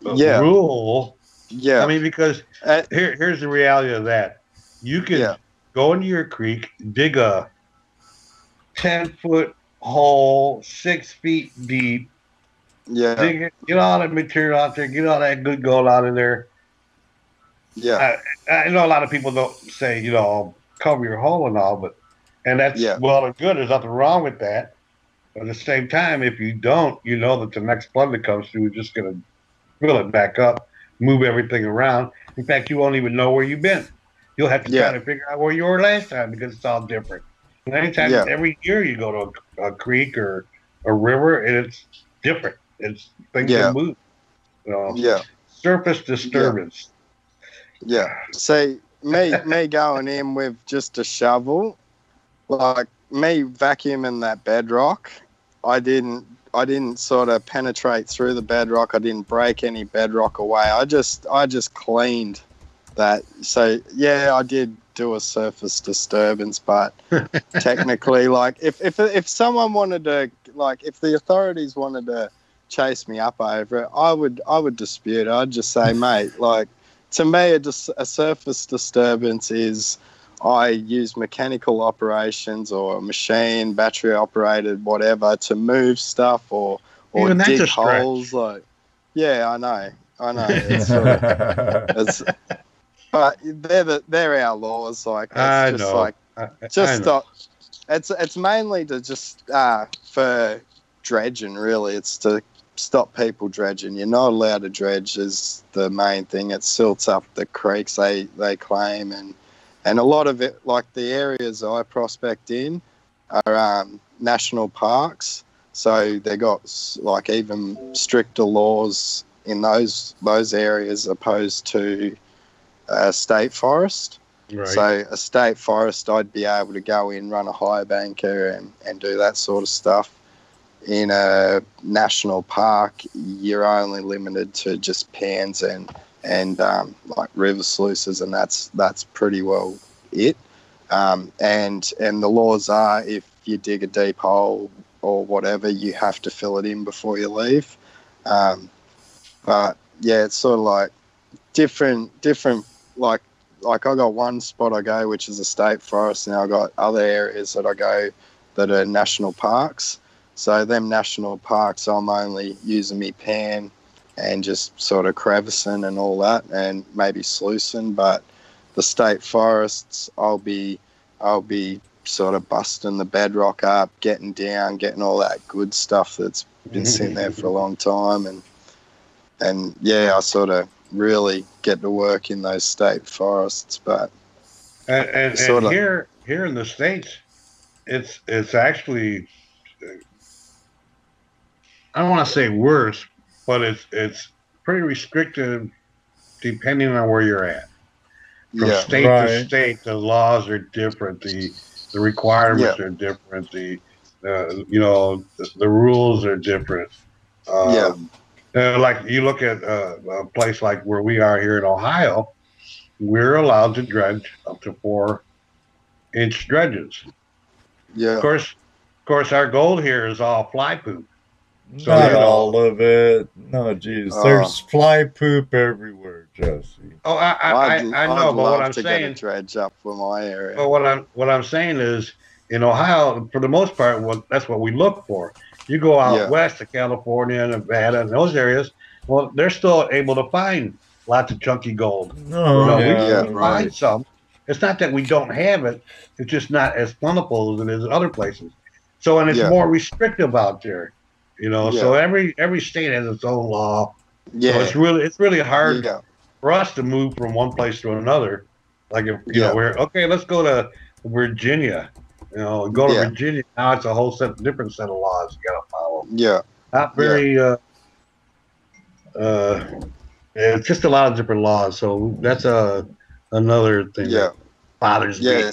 S4: rule.
S6: Yeah.
S4: I mean, because here's the reality of that. You can go into your creek, dig a 10-foot hole, 6 feet deep.
S6: Yeah.
S4: Dig it, get all that material out there, get all that good gold out of there.
S6: Yeah.
S4: I know a lot of people don't say, cover your hole and all, and that's well and good. There's nothing wrong with that. But at the same time, if you don't, you know that the next flood that comes through is just going to fill it back up, move everything around. In fact, you won't even know where you've been. You'll have to try to figure out where you were last time because it's all different. And anytime, every year you go to a creek or a river, and it's different. It's things that move. Surface disturbance.
S6: Yeah. See, me going in with just a shovel, like me vacuuming that bedrock, I didn't sort of penetrate through the bedrock. I didn't break any bedrock away. I just cleaned that. So yeah, I did do a surface disturbance, but technically, like if someone wanted to, like if the authorities wanted to chase me up over it, I would dispute it. I'd just say, mate, like to me, a surface disturbance is I use mechanical operations or a machine, battery operated, whatever, to move stuff or dig holes. Like, yeah, I know. It's but they're our laws. Like, it's mainly to just for dredging. Really, it's to stop people dredging. You're not allowed to dredge is the main thing. It silts up the creeks they claim, and a lot of it, like the areas I prospect in, are national parks. So they got like even stricter laws in those areas opposed to a state forest. Right. So a state forest, I'd be able to go in, run a high banker and do that sort of stuff. In a national park, you're only limited to just pans and like river sluices, and that's pretty well it. And the laws are, if you dig a deep hole or whatever, you have to fill it in before you leave. But yeah, it's sort of like different. Like I got one spot I go, which is a state forest, and I got other areas that I go that are national parks. So them national parks, I'm only using me pan and just sort of crevicing and all that, and maybe sluicing. But the state forests, I'll be sort of busting the bedrock up, getting down, getting all that good stuff that's been sitting there for a long time, and yeah, I sort of really get to work in those state forests. But
S4: and here in the States, it's actually, I don't want to say worse, but it's pretty restrictive depending on where you're at. From state to state, the laws are different. The requirements are different. The rules are different. Like you look at a place like where we are here in Ohio, we're allowed to dredge up to 4-inch dredges. Yeah. Of course, our gold here is all fly poop.
S1: So, not all of it. No, geez. There's fly poop everywhere, Jesse.
S4: Oh, I know, but what I'm saying,
S6: get a dredge up for my area.
S4: But what I'm saying is, in Ohio, for the most part, that's what we look for. You go out west to California, Nevada, and those areas. Well, they're still able to find lots of chunky gold. We find some. It's not that we don't have it; it's just not as plentiful as it is in other places. So, and it's more restrictive out there. So every state has its own law. Yeah. So it's really hard for us to move from one place to another. Like if let's go to Virginia. Go to Virginia now. It's a whole different set of laws you got to follow.
S6: Yeah.
S4: Not very. It's just a lot of different laws. So that's another thing that bothers me.
S6: Yeah.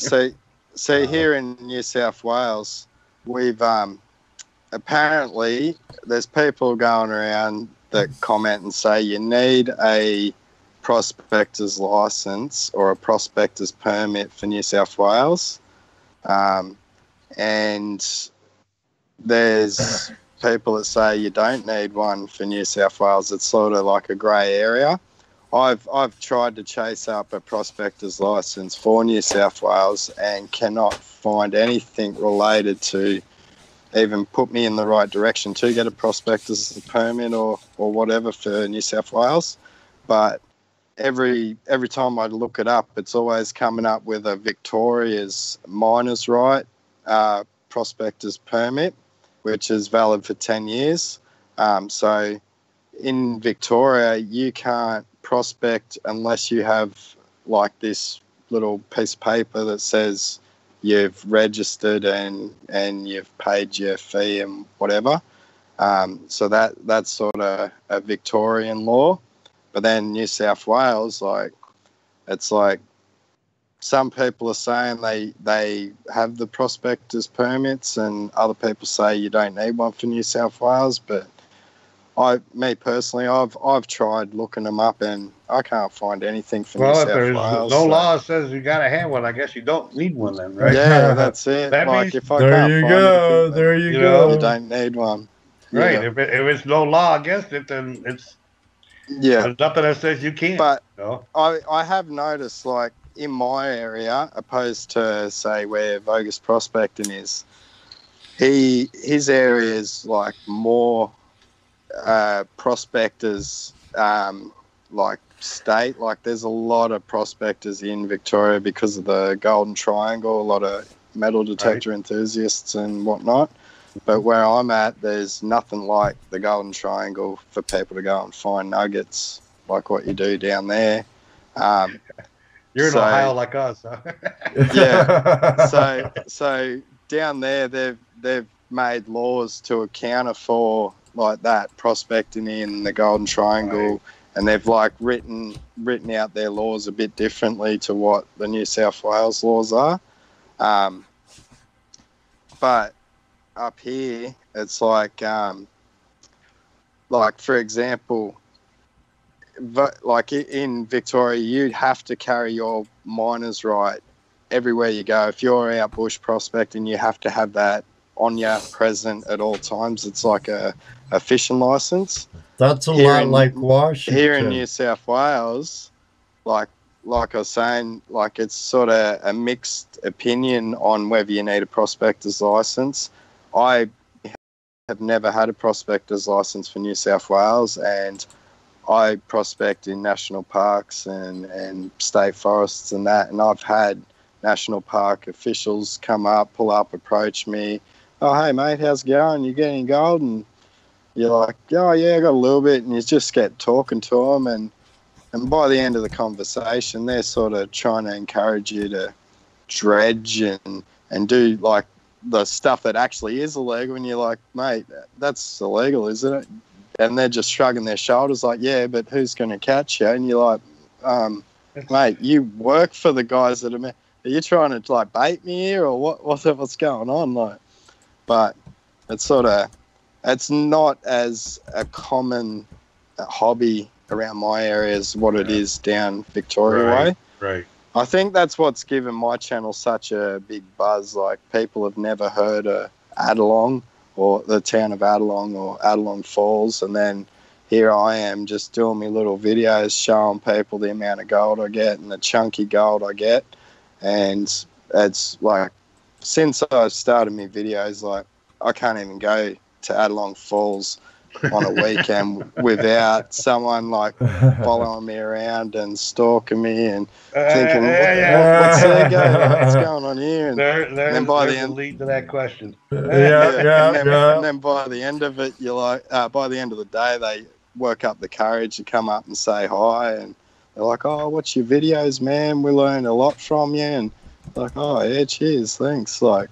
S6: So here in New South Wales, we've apparently there's people going around that comment and say you need a prospector's license or a prospector's permit for New South Wales, and there's people that say you don't need one for New South Wales. It's sort of like a grey area. I've tried to chase up a prospector's licence for New South Wales and cannot find anything related to even put me in the right direction to get a prospector's permit or whatever for New South Wales. But every time I look it up, it's always coming up with a Victoria's miner's right prospector's permit, which is valid for 10 years. So in Victoria, you can't prospect unless you have like this little piece of paper that says you've registered and you've paid your fee and whatever. So that's sort of a Victorian law. But then New South Wales, like, it's like some people are saying they have the prospectors permits and other people say you don't need one for New South Wales. But me personally, I've tried looking them up and I can't find anything for New South Wales.
S4: Well, if there's no law that says you got to have one, I guess you don't need one then, right?
S6: Yeah, that's it.
S4: That
S6: like,
S4: means,
S6: if I can't find anything,
S1: there you go.
S6: You don't need one.
S4: Right.
S6: Yeah.
S4: If it's no law against it, then it's there's nothing that says you can't.
S6: But
S4: no?
S6: I have noticed, like, in my area, opposed to, say, where Vogus Prospecting is, his area is, like, more prospectors, like, state. Like, there's a lot of prospectors in Victoria because of the Golden Triangle, a lot of metal detector enthusiasts and whatnot. But where I'm at, there's nothing like the Golden Triangle for people to go and find nuggets like what you do down there.
S4: You're in Ohio like us, huh?
S6: Yeah. So down there, they've made laws to account for like that prospecting in the Golden Triangle, and they've like written out their laws a bit differently to what the New South Wales laws are. But up here, it's like for example, like in Victoria, you'd have to carry your miner's right everywhere you go. If you're out bush prospecting, you have to have that on you, present at all times. It's like a fishing license.
S1: That's a lot like Washington.
S6: Here in New South Wales, like I was saying, like it's sort of a mixed opinion on whether you need a prospector's license. I have never had a prospector's license for New South Wales, and I prospect in national parks and state forests and that, and I've had national park officials come up, pull up, approach me. Oh, hey, mate, how's it going? You getting gold? And you're like, oh, yeah, I got a little bit. And you just get talking to them. And by the end of the conversation, they're sort of trying to encourage you to dredge and do, like, the stuff that actually is illegal. And you're like, mate, that's illegal, isn't it? And they're just shrugging their shoulders like, yeah, but who's going to catch you? And you're like, mate, you work for the guys that are you trying to, like, bait me here or what's going on? Like, but it's sort of, it's not as a common hobby around my area as what it is down Victoria way.
S4: Right.
S6: I think that's what's given my channel such a big buzz. Like, people have never heard of Adelong or the town of Adelong or Adelong Falls, and then here I am just doing my little videos showing people the amount of gold I get and the chunky gold I get. And it's like, since I started my videos, like, I can't even go to Adelong Falls on a weekend without someone like following me around and stalking me and thinking, what's going on here? And then by the end,
S4: lead to that question.
S6: And then by the end of it, you're like, by the end of the day, they work up the courage to come up and say hi, and they're like, oh, what's your videos, man? We learned a lot from you. And like, oh yeah, cheers, thanks. Like,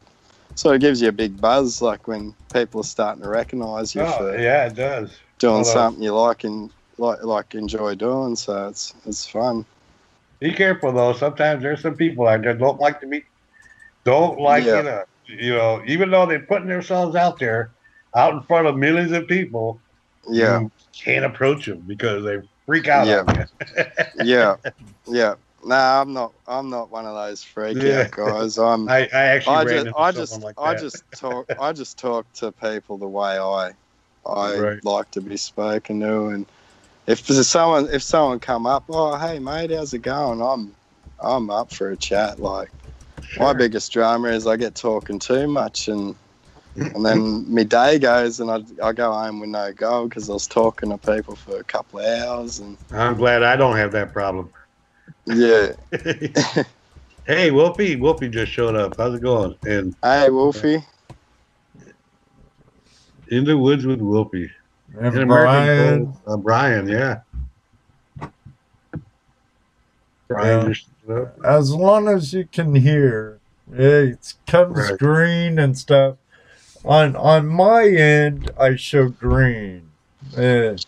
S6: so it gives you a big buzz, like when people are starting to recognise you for
S4: it does
S6: doing something you like and like enjoy doing. So it's fun.
S4: Be careful though. Sometimes there's some people out there don't like even though they're putting themselves out there, out in front of millions of people. You can't approach them because they freak out on you.
S6: Yeah. Nah, I'm not one of those freak out guys.
S4: I actually ran into someone like that.
S6: I just talk to people the way I like to be spoken to, and if someone come up, oh hey mate, how's it going? I'm up for a chat. Like my biggest drama is I get talking too much, and then my day goes and I go home with no goal because I was talking to people for a couple of hours. And
S4: I'm glad I don't have that problem.
S6: Yeah.
S4: Hey, Wolfie. Wolfie just showed up. How's it going? And
S6: hey, Wolfie.
S4: In the woods with Wolfie.
S1: And Brian.
S4: Brian, yeah. Brian just showed up.
S1: As long as you can hear, it comes green and stuff. On my end, I show green. And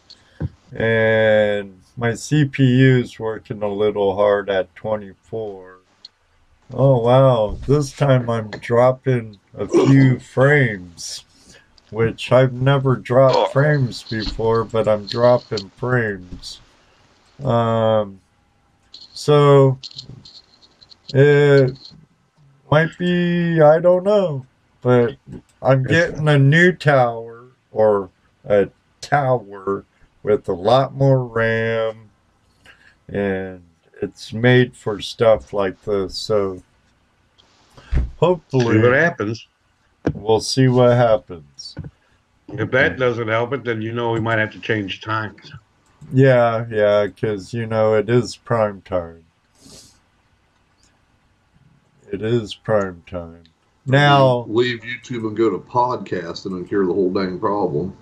S1: my CPU is working a little hard at 24. Oh, wow. This time I'm dropping a few frames, which I've never dropped frames before, but I'm dropping frames. So it might be, I don't know, but I'm getting a new tower, or a tower with a lot more RAM, and it's made for stuff like this. So hopefully,
S4: see what happens.
S1: We'll see what happens.
S4: If that doesn't help it, then we might have to change times.
S1: Yeah, because it is prime time. It is prime time. Now
S3: leave YouTube and go to podcasting and cure the whole dang problem.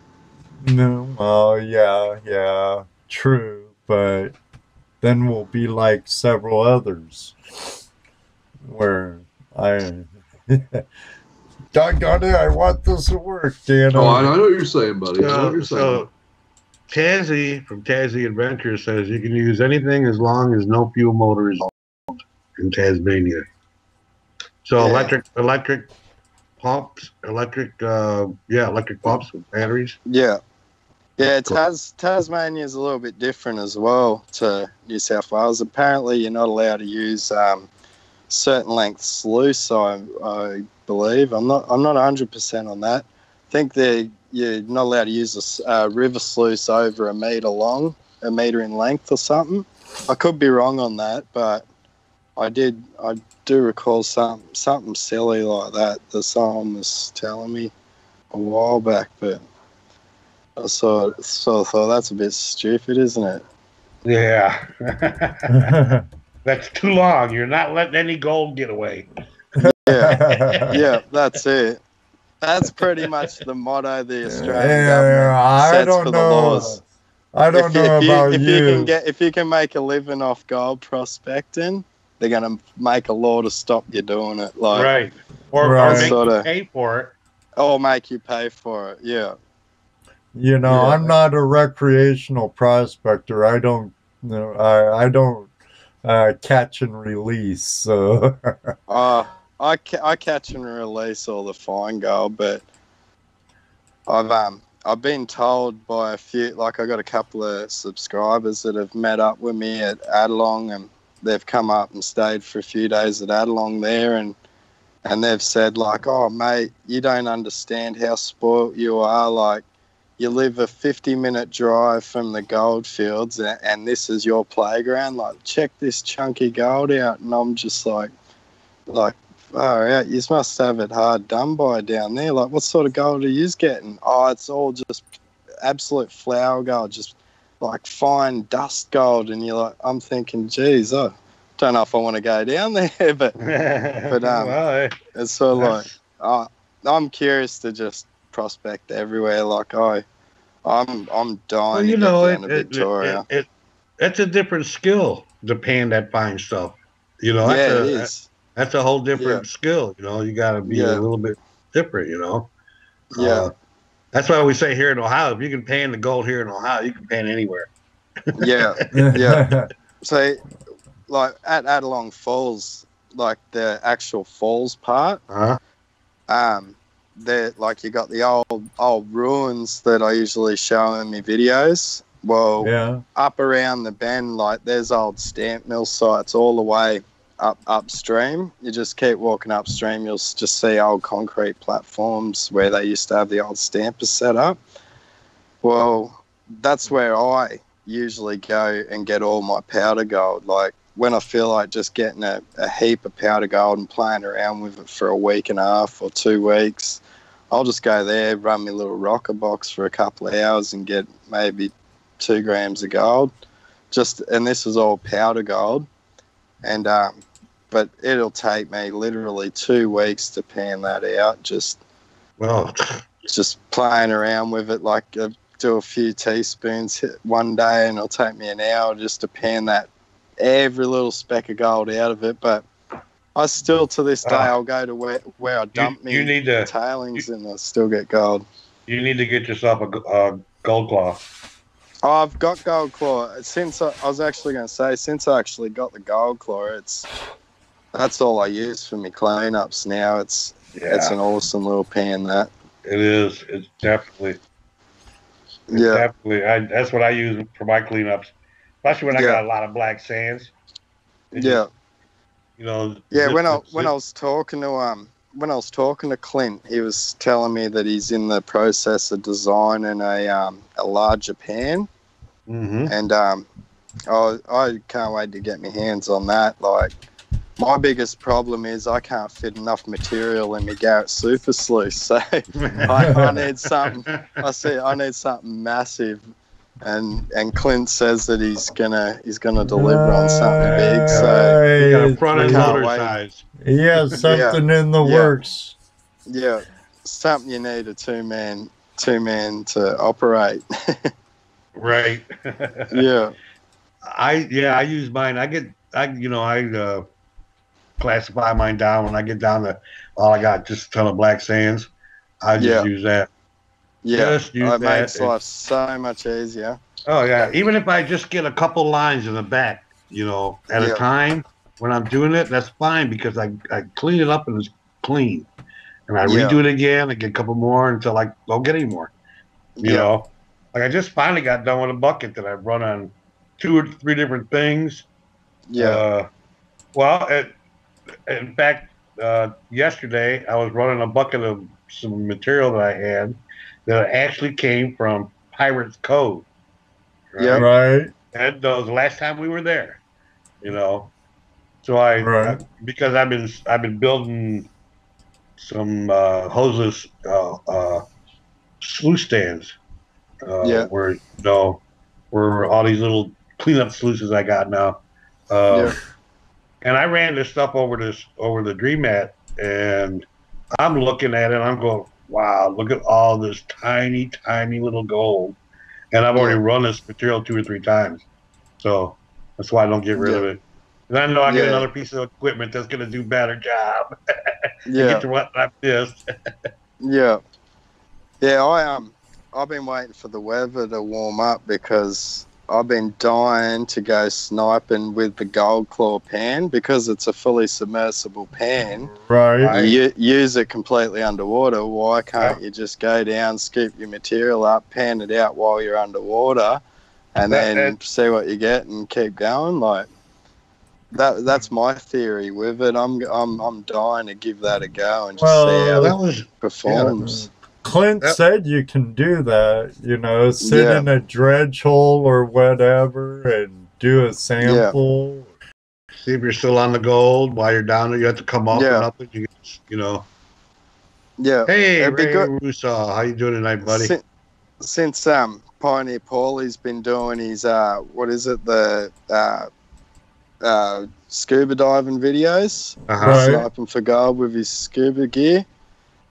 S1: No, oh yeah, true, but then we'll be like several others where doggone it, I want this to work, Dan.
S3: Oh, I know what you're saying, buddy. I know what you're saying.
S4: So Tazzy from Tazzy Adventure says you can use anything as long as no fuel motor is on in Tasmania. So electric pumps, electric pumps with batteries.
S6: Yeah, Tasmania is a little bit different as well to New South Wales. Apparently, you're not allowed to use certain length sluice. I believe I'm not 100% on that. I think you're not allowed to use a river sluice over a meter in length or something. I could be wrong on that, but I do recall something silly like that someone was telling me a while back, but I sort of thought that's a bit stupid, isn't it?
S4: Yeah. That's too long. You're not letting any gold get away.
S6: Yeah, that's it. That's pretty much the motto the Australian government sets for the laws.
S1: I don't know about you.
S6: If you can make a living off gold prospecting, they're going to make a law to stop you doing it.
S4: Right. Or make you pay for it.
S6: Or make you pay for it, yeah.
S1: I'm not a recreational prospector. I don't catch and release. So
S6: I catch and release all the fine gold, but I've been told by a few, like I got a couple of subscribers that have met up with me at Adelong, and they've come up and stayed for a few days at Adelong there, and they've said like, oh mate, you don't understand how spoilt you are. Like, you live a 50-minute drive from the gold fields, and this is your playground. Like, check this chunky gold out. And I'm just like, all right, you must have it hard done by down there. Like, what sort of gold are you getting? Oh, it's all just absolute flour gold, just like fine dust gold. And you're like, I'm thinking, geez, I don't know if I want to go down there, but it's sort of like, I'm curious to just prospect everywhere. Like I'm dying to get down to Victoria.
S4: It's a different skill to pan that fine stuff.
S6: It is.
S4: That's a whole different skill. You got to be a little bit different. That's why we say here in Ohio, if you can pan the gold here in Ohio, you can pan anywhere.
S6: Yeah. So, like at Adelong Falls, like the actual falls part, there, like you got the old ruins that I usually show in my videos. Well, up around the bend, like there's old stamp mill sites all the way upstream. You just keep walking upstream, you'll just see old concrete platforms where they used to have the old stampers set up. Well, that's where I usually go and get all my powder gold. Like when I feel like just getting a heap of powder gold and playing around with it for a week and a half or 2 weeks, I'll just go there, run my little rocker box for a couple of hours and get maybe 2 grams of gold. And this is all powder gold. And but it'll take me literally 2 weeks to pan that out. Just playing around with it, like do a few teaspoons one day, and it'll take me an hour just to pan that every little speck of gold out of it. But I still, to this day, I'll go to where I dump me tailings, and I still get gold.
S4: You need to get yourself a gold claw.
S6: I've got gold claw. Since I was actually going to say, since I actually got the gold claw, that's all I use for my cleanups now. It's an awesome little pan. That
S4: it is. It's definitely. Definitely. That's what I use for my cleanups, especially when I got a lot of black sands.
S6: You know. Yeah. When I was talking to Klint, he was telling me that he's in the process of designing a larger pan. Mm-hmm. And I can't wait to get my hands on that. Like, my biggest problem is I can't fit enough material in my Garrett Super Sluice, so I need something. I need something massive, and Klint says that he's gonna deliver on something big. So
S4: you got a front and motor size.
S1: He has something in the works.
S6: Yeah, something you need a two man to operate.
S4: Right. I use mine. I classify mine down when I get down to I got just a ton of black sands. I just use that.
S6: Yeah, it makes life so much easier.
S4: Oh yeah, even if I just get a couple lines in the back, at a time when I'm doing it, that's fine because I clean it up and it's clean, and I redo it again. I get a couple more until I don't get any more. You know, like I just finally got done with a bucket that I've run on 2 or 3 different things. Yeah. In fact, yesterday I was running a bucket of some material that I had that actually came from Pirates Cove. Right?
S1: Yeah, right.
S4: And that was the last time we were there. So because I've been building some hoseless sluice stands. Where all these little cleanup sluices I got now. And I ran this stuff over the Dream Mat, and I'm looking at it, and I'm going, wow, look at all this tiny, tiny little gold. And I've already run this material 2 or 3 times. So that's why I don't get rid of it. And I know I get another piece of equipment that's going to do a better job. Get to what I missed.
S6: I've been waiting for the weather to warm up because I've been dying to go sniping with the gold claw pan because it's a fully submersible pan.
S1: Right.
S6: You use it completely underwater. Why can't you just go down, scoop your material up, pan it out while you're underwater, and then see what you get and keep going? Like that's my theory with it. I'm dying to give that a go and just see how it performs.
S1: Klint said you can do that, sit in a dredge hole or whatever and do a sample.
S4: See if you're still on the gold while you're down there. You have to come up and up it. Hey, Ray Russo, how you doing tonight, buddy?
S6: Since Pioneer Paulie's been doing his the scuba diving videos, sniping for gold with his scuba gear.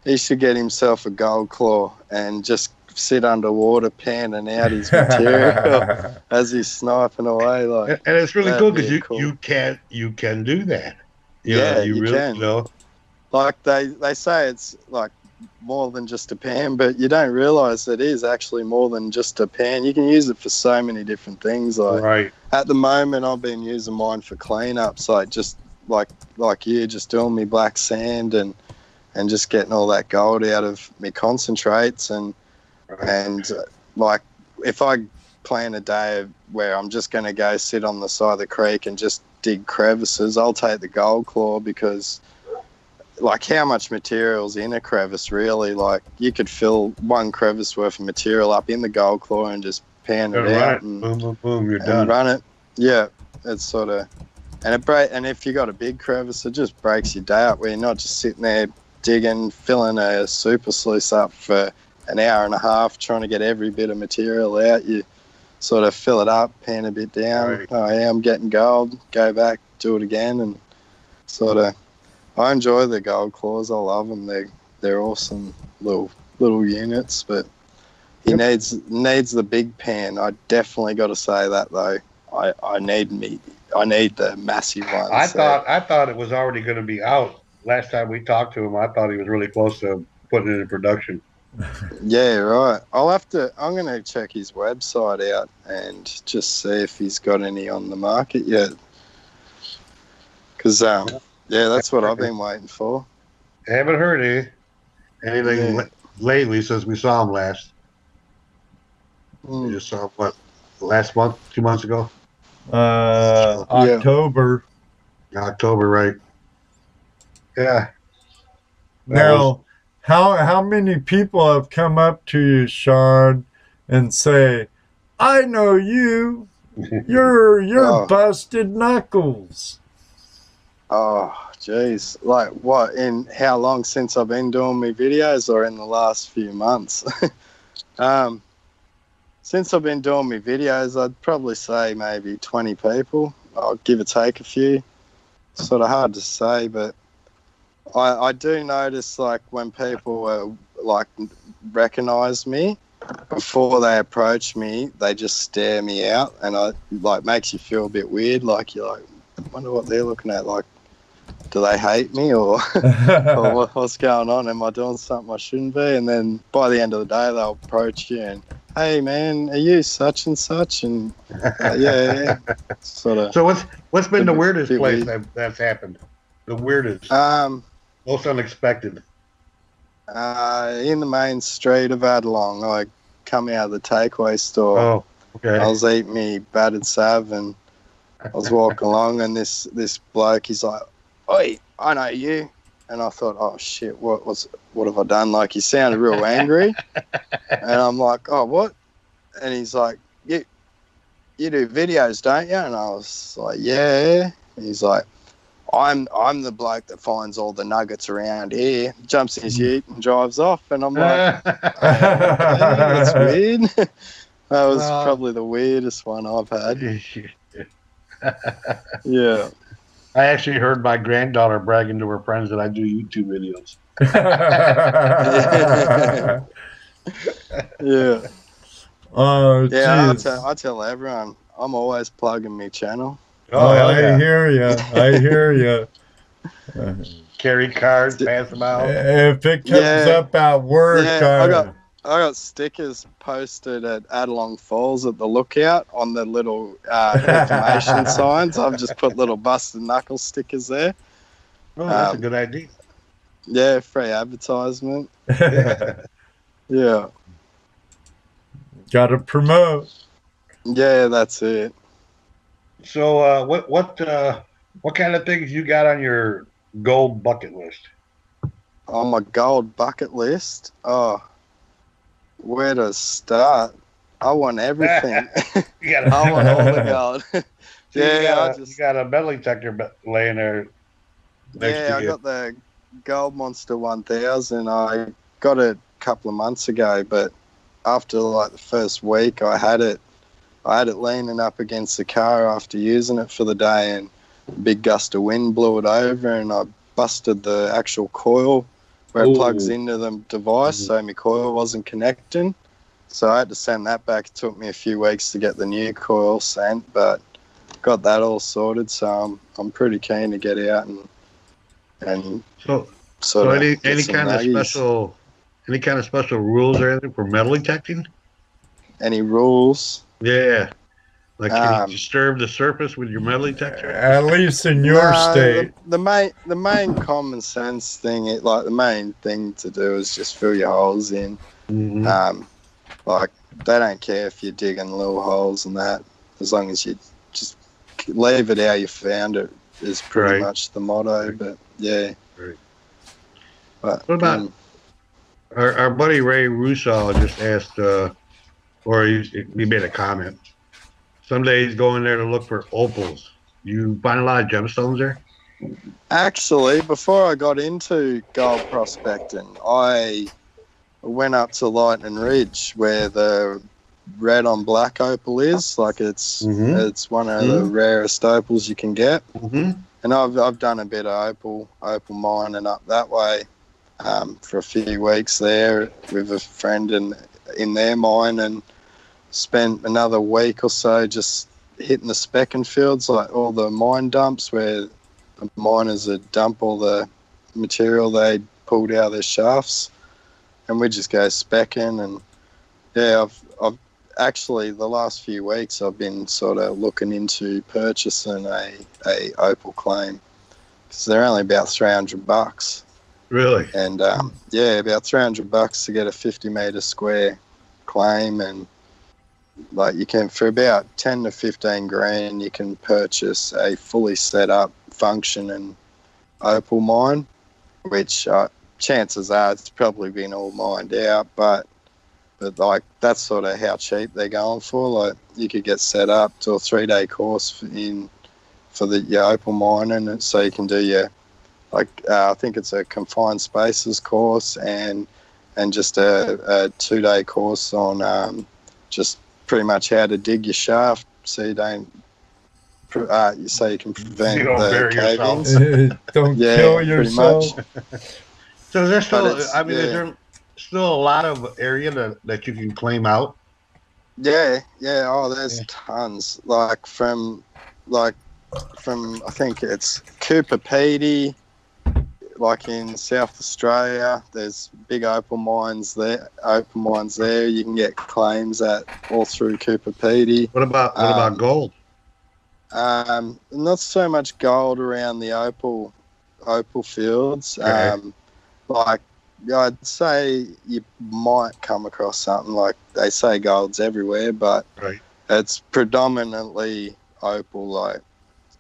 S6: He should get himself a gold claw and just sit underwater panning out his material as he's sniping away. Like,
S4: and it's really cool because you can do that. You can.
S6: Like they say it's like more than just a pan, but you don't realise it is actually more than just a pan. You can use it for so many different things. Like at the moment, I've been using mine for cleanups, like just like you, just doing me black sand and just getting all that gold out of me concentrates and like if I plan a day where I'm just going to go sit on the side of the creek and just dig crevices, I'll take the gold claw because, like, how much material's in a crevice, really? Like, you could fill one crevice worth of material up in the gold claw and just pan it out. And
S4: boom, boom, boom, you're done.
S6: Run it. Yeah, it's sort of... And if you got a big crevice, it just breaks your day up where you're not just sitting there digging, filling a super sluice up for an hour and a half, trying to get every bit of material out. You sort of fill it up, pan a bit down. Right. Oh yeah, I'm getting gold. Go back, do it again, and sort of. I enjoy the gold claws. I love them. They're awesome little units, but he needs the big pan. I definitely got to say that though. I need the massive ones.
S4: I thought it was already going to be out. Last time we talked to him, I thought he was really close to putting it in production.
S6: Yeah, right. I'm going to check his website out and just see if he's got any on the market yet. Because, yeah, that's what I've been waiting for.
S4: I haven't heard anything lately since we saw him last. We just saw him, what, last month, 2 months ago?
S1: October.
S4: October, right. Yeah.
S1: Now, how many people have come up to you, Sean, and say, I know you. You're Busted Knuckles.
S6: Oh, jeez. Like what? In how long since I've been doing my videos, or in the last few months? Since I've been doing my videos, I'd probably say maybe 20 people. I'll give or take a few. Sort of hard to say, but I do notice, like, when people recognize me, before they approach me, they just stare me out, and makes you feel a bit weird. Like, you're like, I wonder what they're looking at. Like, do they hate me or what's going on? Am I doing something I shouldn't be? And then by the end of the day, they'll approach you and, hey man, are you such and such? And yeah, sort of.
S4: So what's been the weirdest place that's happened? The weirdest, most unexpected.
S6: In the main street of Adelong, I come out of the takeaway store.
S4: Oh, okay.
S6: I was eating me battered sav, and I was walking along, and this bloke, he's like, "Oi, I know you." And I thought, oh shit, what have I done? Like, he sounded real angry, and I'm like, oh, what? And he's like, you do videos, don't you? And I was like, yeah. And he's like, I'm the bloke that finds all the nuggets around here. Jumps in his ute and drives off, and I'm like, okay, that's weird. That was probably the weirdest one I've had. Yeah.
S4: I actually heard my granddaughter bragging to her friends that I do YouTube videos.
S6: Yeah.
S1: Oh,
S6: yeah. I tell everyone, I'm always plugging my channel.
S1: I hear you.
S4: Carry cards, pass them out.
S1: If it comes up at work,
S6: I got stickers posted at Adelong Falls at the lookout on the little information signs. I've just put little Busted Knuckles stickers there.
S4: Oh, that's a good idea.
S6: Yeah, free advertisement. Yeah.
S1: Got to promote.
S6: Yeah, that's it.
S4: So, what kind of things you got on your gold bucket list?
S6: On my gold bucket list? Oh. Where to start? I want everything. I want all the gold.
S4: You got a metal detector laying there next to you.
S6: I got the Gold Monster 1000. I got it a couple of months ago, but after like the first week, I had it leaning up against the car after using it for the day, and a big gust of wind blew it over, and I busted the actual coil where it plugs into the device, so my coil wasn't connecting. So I had to send that back. It took me a few weeks to get the new coil sent, but got that all sorted. So I'm pretty keen to get out and
S4: so any kind of special rules or anything for metal detecting?
S6: Any rules?
S4: Yeah. Like, can you disturb the surface with your metal detector?
S1: At least in your state.
S6: The main common sense thing, the main thing to do is just fill your holes in.
S4: Mm-hmm.
S6: Like, they don't care if you're digging little holes and that, as long as you just leave it how you found it is pretty much the motto. But yeah.
S4: Right.
S6: But,
S4: what about our buddy Ray Russo just asked, or he made a comment. Someday he's going there to look for opals. You find a lot of gemstones there?
S6: Actually, before I got into gold prospecting, I went up to Lightning Ridge where the red on black opal is. Like, it's one of the rarest opals you can get. And I've done a bit of opal mining up that way for a few weeks there with a friend in their mine, and spent another week or so just hitting the specking fields, like all the mine dumps where the miners would dump all the material they pulled out of their shafts, and we just go specking. And yeah, I've actually, the last few weeks I've been sort of looking into purchasing a opal claim, because they're only about $300.
S4: Really?
S6: And yeah, about $300 to get a 50-meter square claim. And like, you can, for about 10 to 15 grand, you can purchase a fully set up functioning opal mine, which chances are it's probably been all mined out, but like, that's sort of how cheap they're going for. Like, you could get set up to a 3-day course for your opal mining, and so you can do your, like, I think it's a confined spaces course and just a 2-day course on just pretty much how to dig your shaft so you don't so you can prevent the cave-ins.
S1: Don't kill yourself.
S4: So there's still, I mean, is there still a lot of area that you can claim out?
S6: Yeah. Oh, there's tons. Like from I think it's Cooper Pedy, like in South Australia. There's big opal mines there. You can get claims at all through Cooper Pedy.
S4: What about gold?
S6: Not so much gold around the opal fields.
S4: Okay.
S6: Like, I'd say you might come across something. Like, they say gold's everywhere, but it's predominantly opal. Like,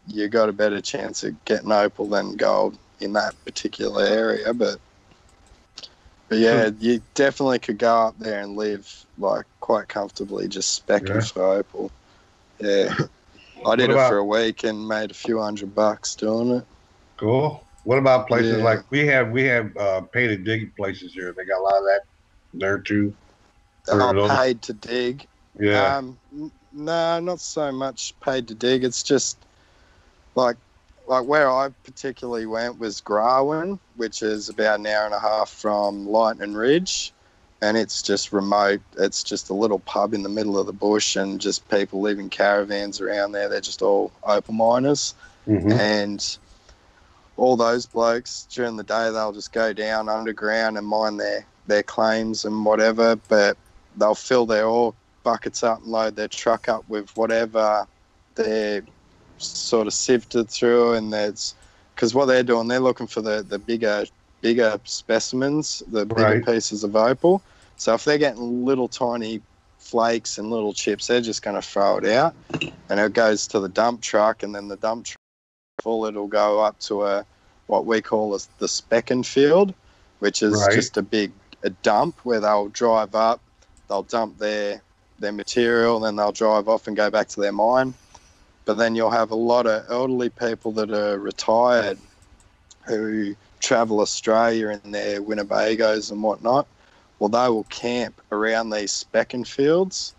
S6: you got a better chance of getting opal than gold in that particular area. But yeah, you definitely could go up there and live, like, quite comfortably just specking for opal. Yeah. I did it for a week and made a few $100 doing it.
S4: Cool. What about places like we have pay to dig places here? They got a lot of that there too.
S6: Paid to dig.
S4: Yeah.
S6: No, not so much paid to dig. It's just like where I particularly went was Grawin, which is about an hour and a half from Lightning Ridge, and it's just remote. It's just a little pub in the middle of the bush, and just people live in caravans around there. They're just all opal miners, and all those blokes during the day, they'll just go down underground and mine their claims and whatever, but they'll fill their ore buckets up and load their truck up with whatever they're sort of sifted through. And that's because what they're doing, they're looking for the bigger specimens, the bigger pieces of opal. So if they're getting little tiny flakes and little chips, they're just going to throw it out, and it goes to the dump truck, and then the dump truck full, it'll go up to what we call the specking field, which is just a dump where they'll drive up, they'll dump their material, and then they'll drive off and go back to their mine. But then you'll have a lot of elderly people that are retired who travel Australia in their Winnebagos and whatnot. Well, they will camp around these specking fields,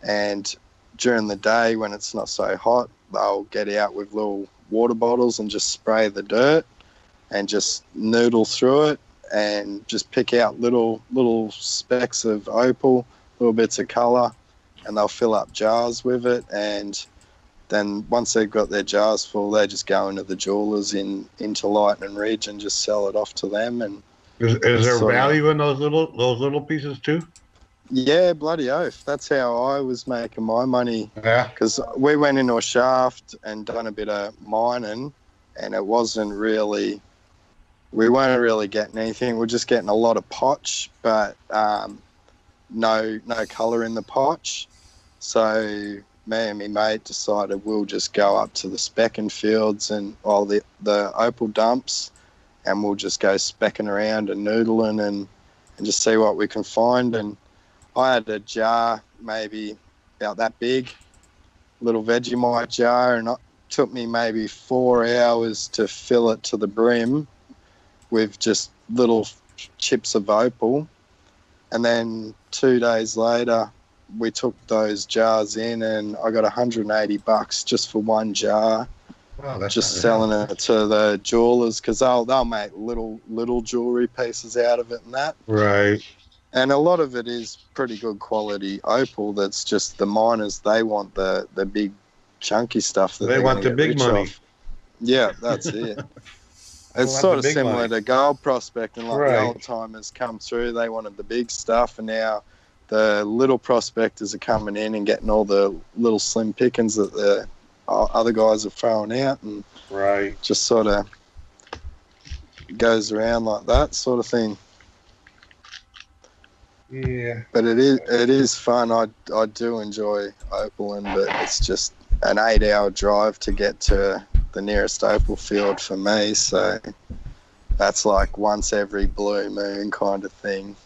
S6: and during the day when it's not so hot, they'll get out with little water bottles and just spray the dirt and just noodle through it and just pick out little specks of opal, little bits of colour, and they'll fill up jars with it. And then once they've got their jars full, they just go into the jewellers into Lightning Ridge and just sell it off to them. And
S4: is there value in those little pieces too?
S6: Yeah, bloody oath. That's how I was making my money.
S4: Yeah.
S6: Because we went into a shaft and done a bit of mining, and it wasn't really, we weren't really getting anything. We're just getting a lot of potch, but no colour in the potch. So me and my mate decided we'll just go up to the specking fields and all the opal dumps, and we'll just go specking around and noodling and just see what we can find. And I had a jar maybe about that big, little Vegemite jar, and it took me maybe 4 hours to fill it to the brim with just little chips of opal. And then 2 days later, we took those jars in, and I got $180 just for one jar.
S4: Wow, that's
S6: just selling it to the jewelers, because they'll make little jewelry pieces out of it and that.
S4: Right.
S6: And a lot of it is pretty good quality opal. That's just the miners, they want the big chunky stuff. That
S4: they want the big money.
S6: Off. Yeah, that's it. It's sort of similar
S4: money.
S6: to gold prospecting. Like
S4: Right.
S6: the old timers come through, they wanted the big stuff, and now the little prospectors are coming in and getting all the little slim pickings that the other guys are throwing out, and
S4: Right.
S6: just sort of goes around like that sort of thing.
S4: Yeah.
S6: But it is fun. I do enjoy opaling, but it's just an 8-hour drive to get to the nearest opal field for me. So that's like once every blue moon kind of thing.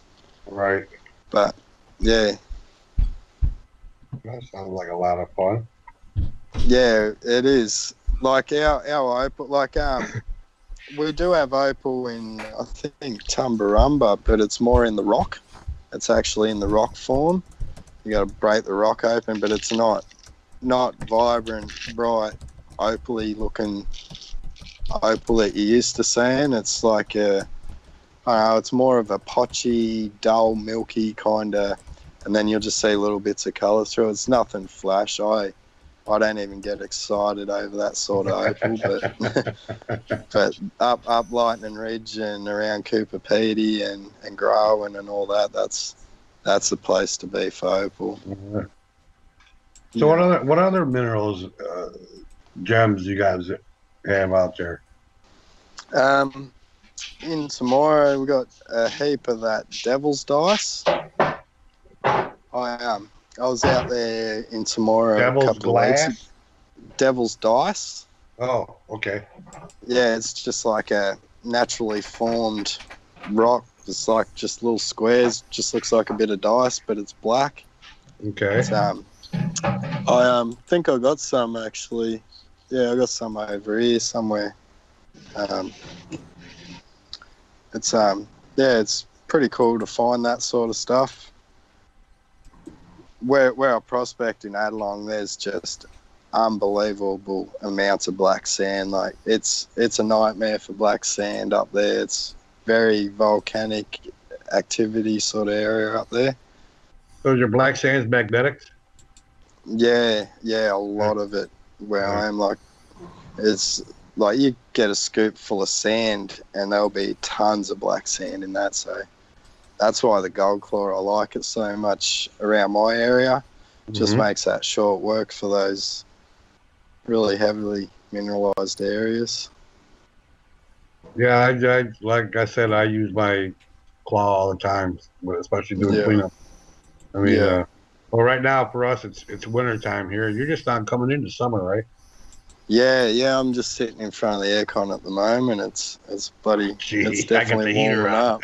S4: Right.
S6: But yeah,
S4: That sounds like a lot of fun.
S6: yeah, it is. Like our opal, like we do have opal in, I think, Tumbarumba, but it's more in the rock. It's actually in the rock form. You got to break the rock open, but it's not vibrant, bright, opally looking opal that you're used to seeing. It's like I don't know, it's more of a potchy, dull, milky kind of, and then you'll just see little bits of colour through it. It's nothing flash. I don't even get excited over that sort of opal, but up Lightning Ridge and around Cooper Pedy and Growan and all that, that's the place to be for opal.
S4: So what other minerals, gems you guys have out there?
S6: In tomorrow we got a heap of that devil's dice. I was out there in tomorrow.
S4: Devil's glass?
S6: Devil's dice.
S4: Oh, okay.
S6: Yeah, it's just like a naturally formed rock. It's like just little squares. Just looks like a bit of dice, but it's black.
S4: Okay.
S6: It's, I think I got some actually. Yeah, I got some over here somewhere. It's pretty cool to find that sort of stuff. Where I prospect in Adelong, there's just unbelievable amounts of black sand. Like it's a nightmare for black sand up there. It's very volcanic activity sort of area up there.
S4: So is your black sands magnetics?
S6: Yeah, a lot of it where I am. Like it's like you get a scoop full of sand and there'll be tons of black sand in that. So that's why the gold claw, I like it so much around my area. Just makes that short work for those really heavily mineralized areas.
S4: Yeah, I like I said, I use my claw all the time, especially doing cleanup. I mean, well, right now for us, it's winter time here. You're just not coming into summer, right?
S6: Yeah. I'm just sitting in front of the aircon at the moment. It's bloody. It's definitely warming up.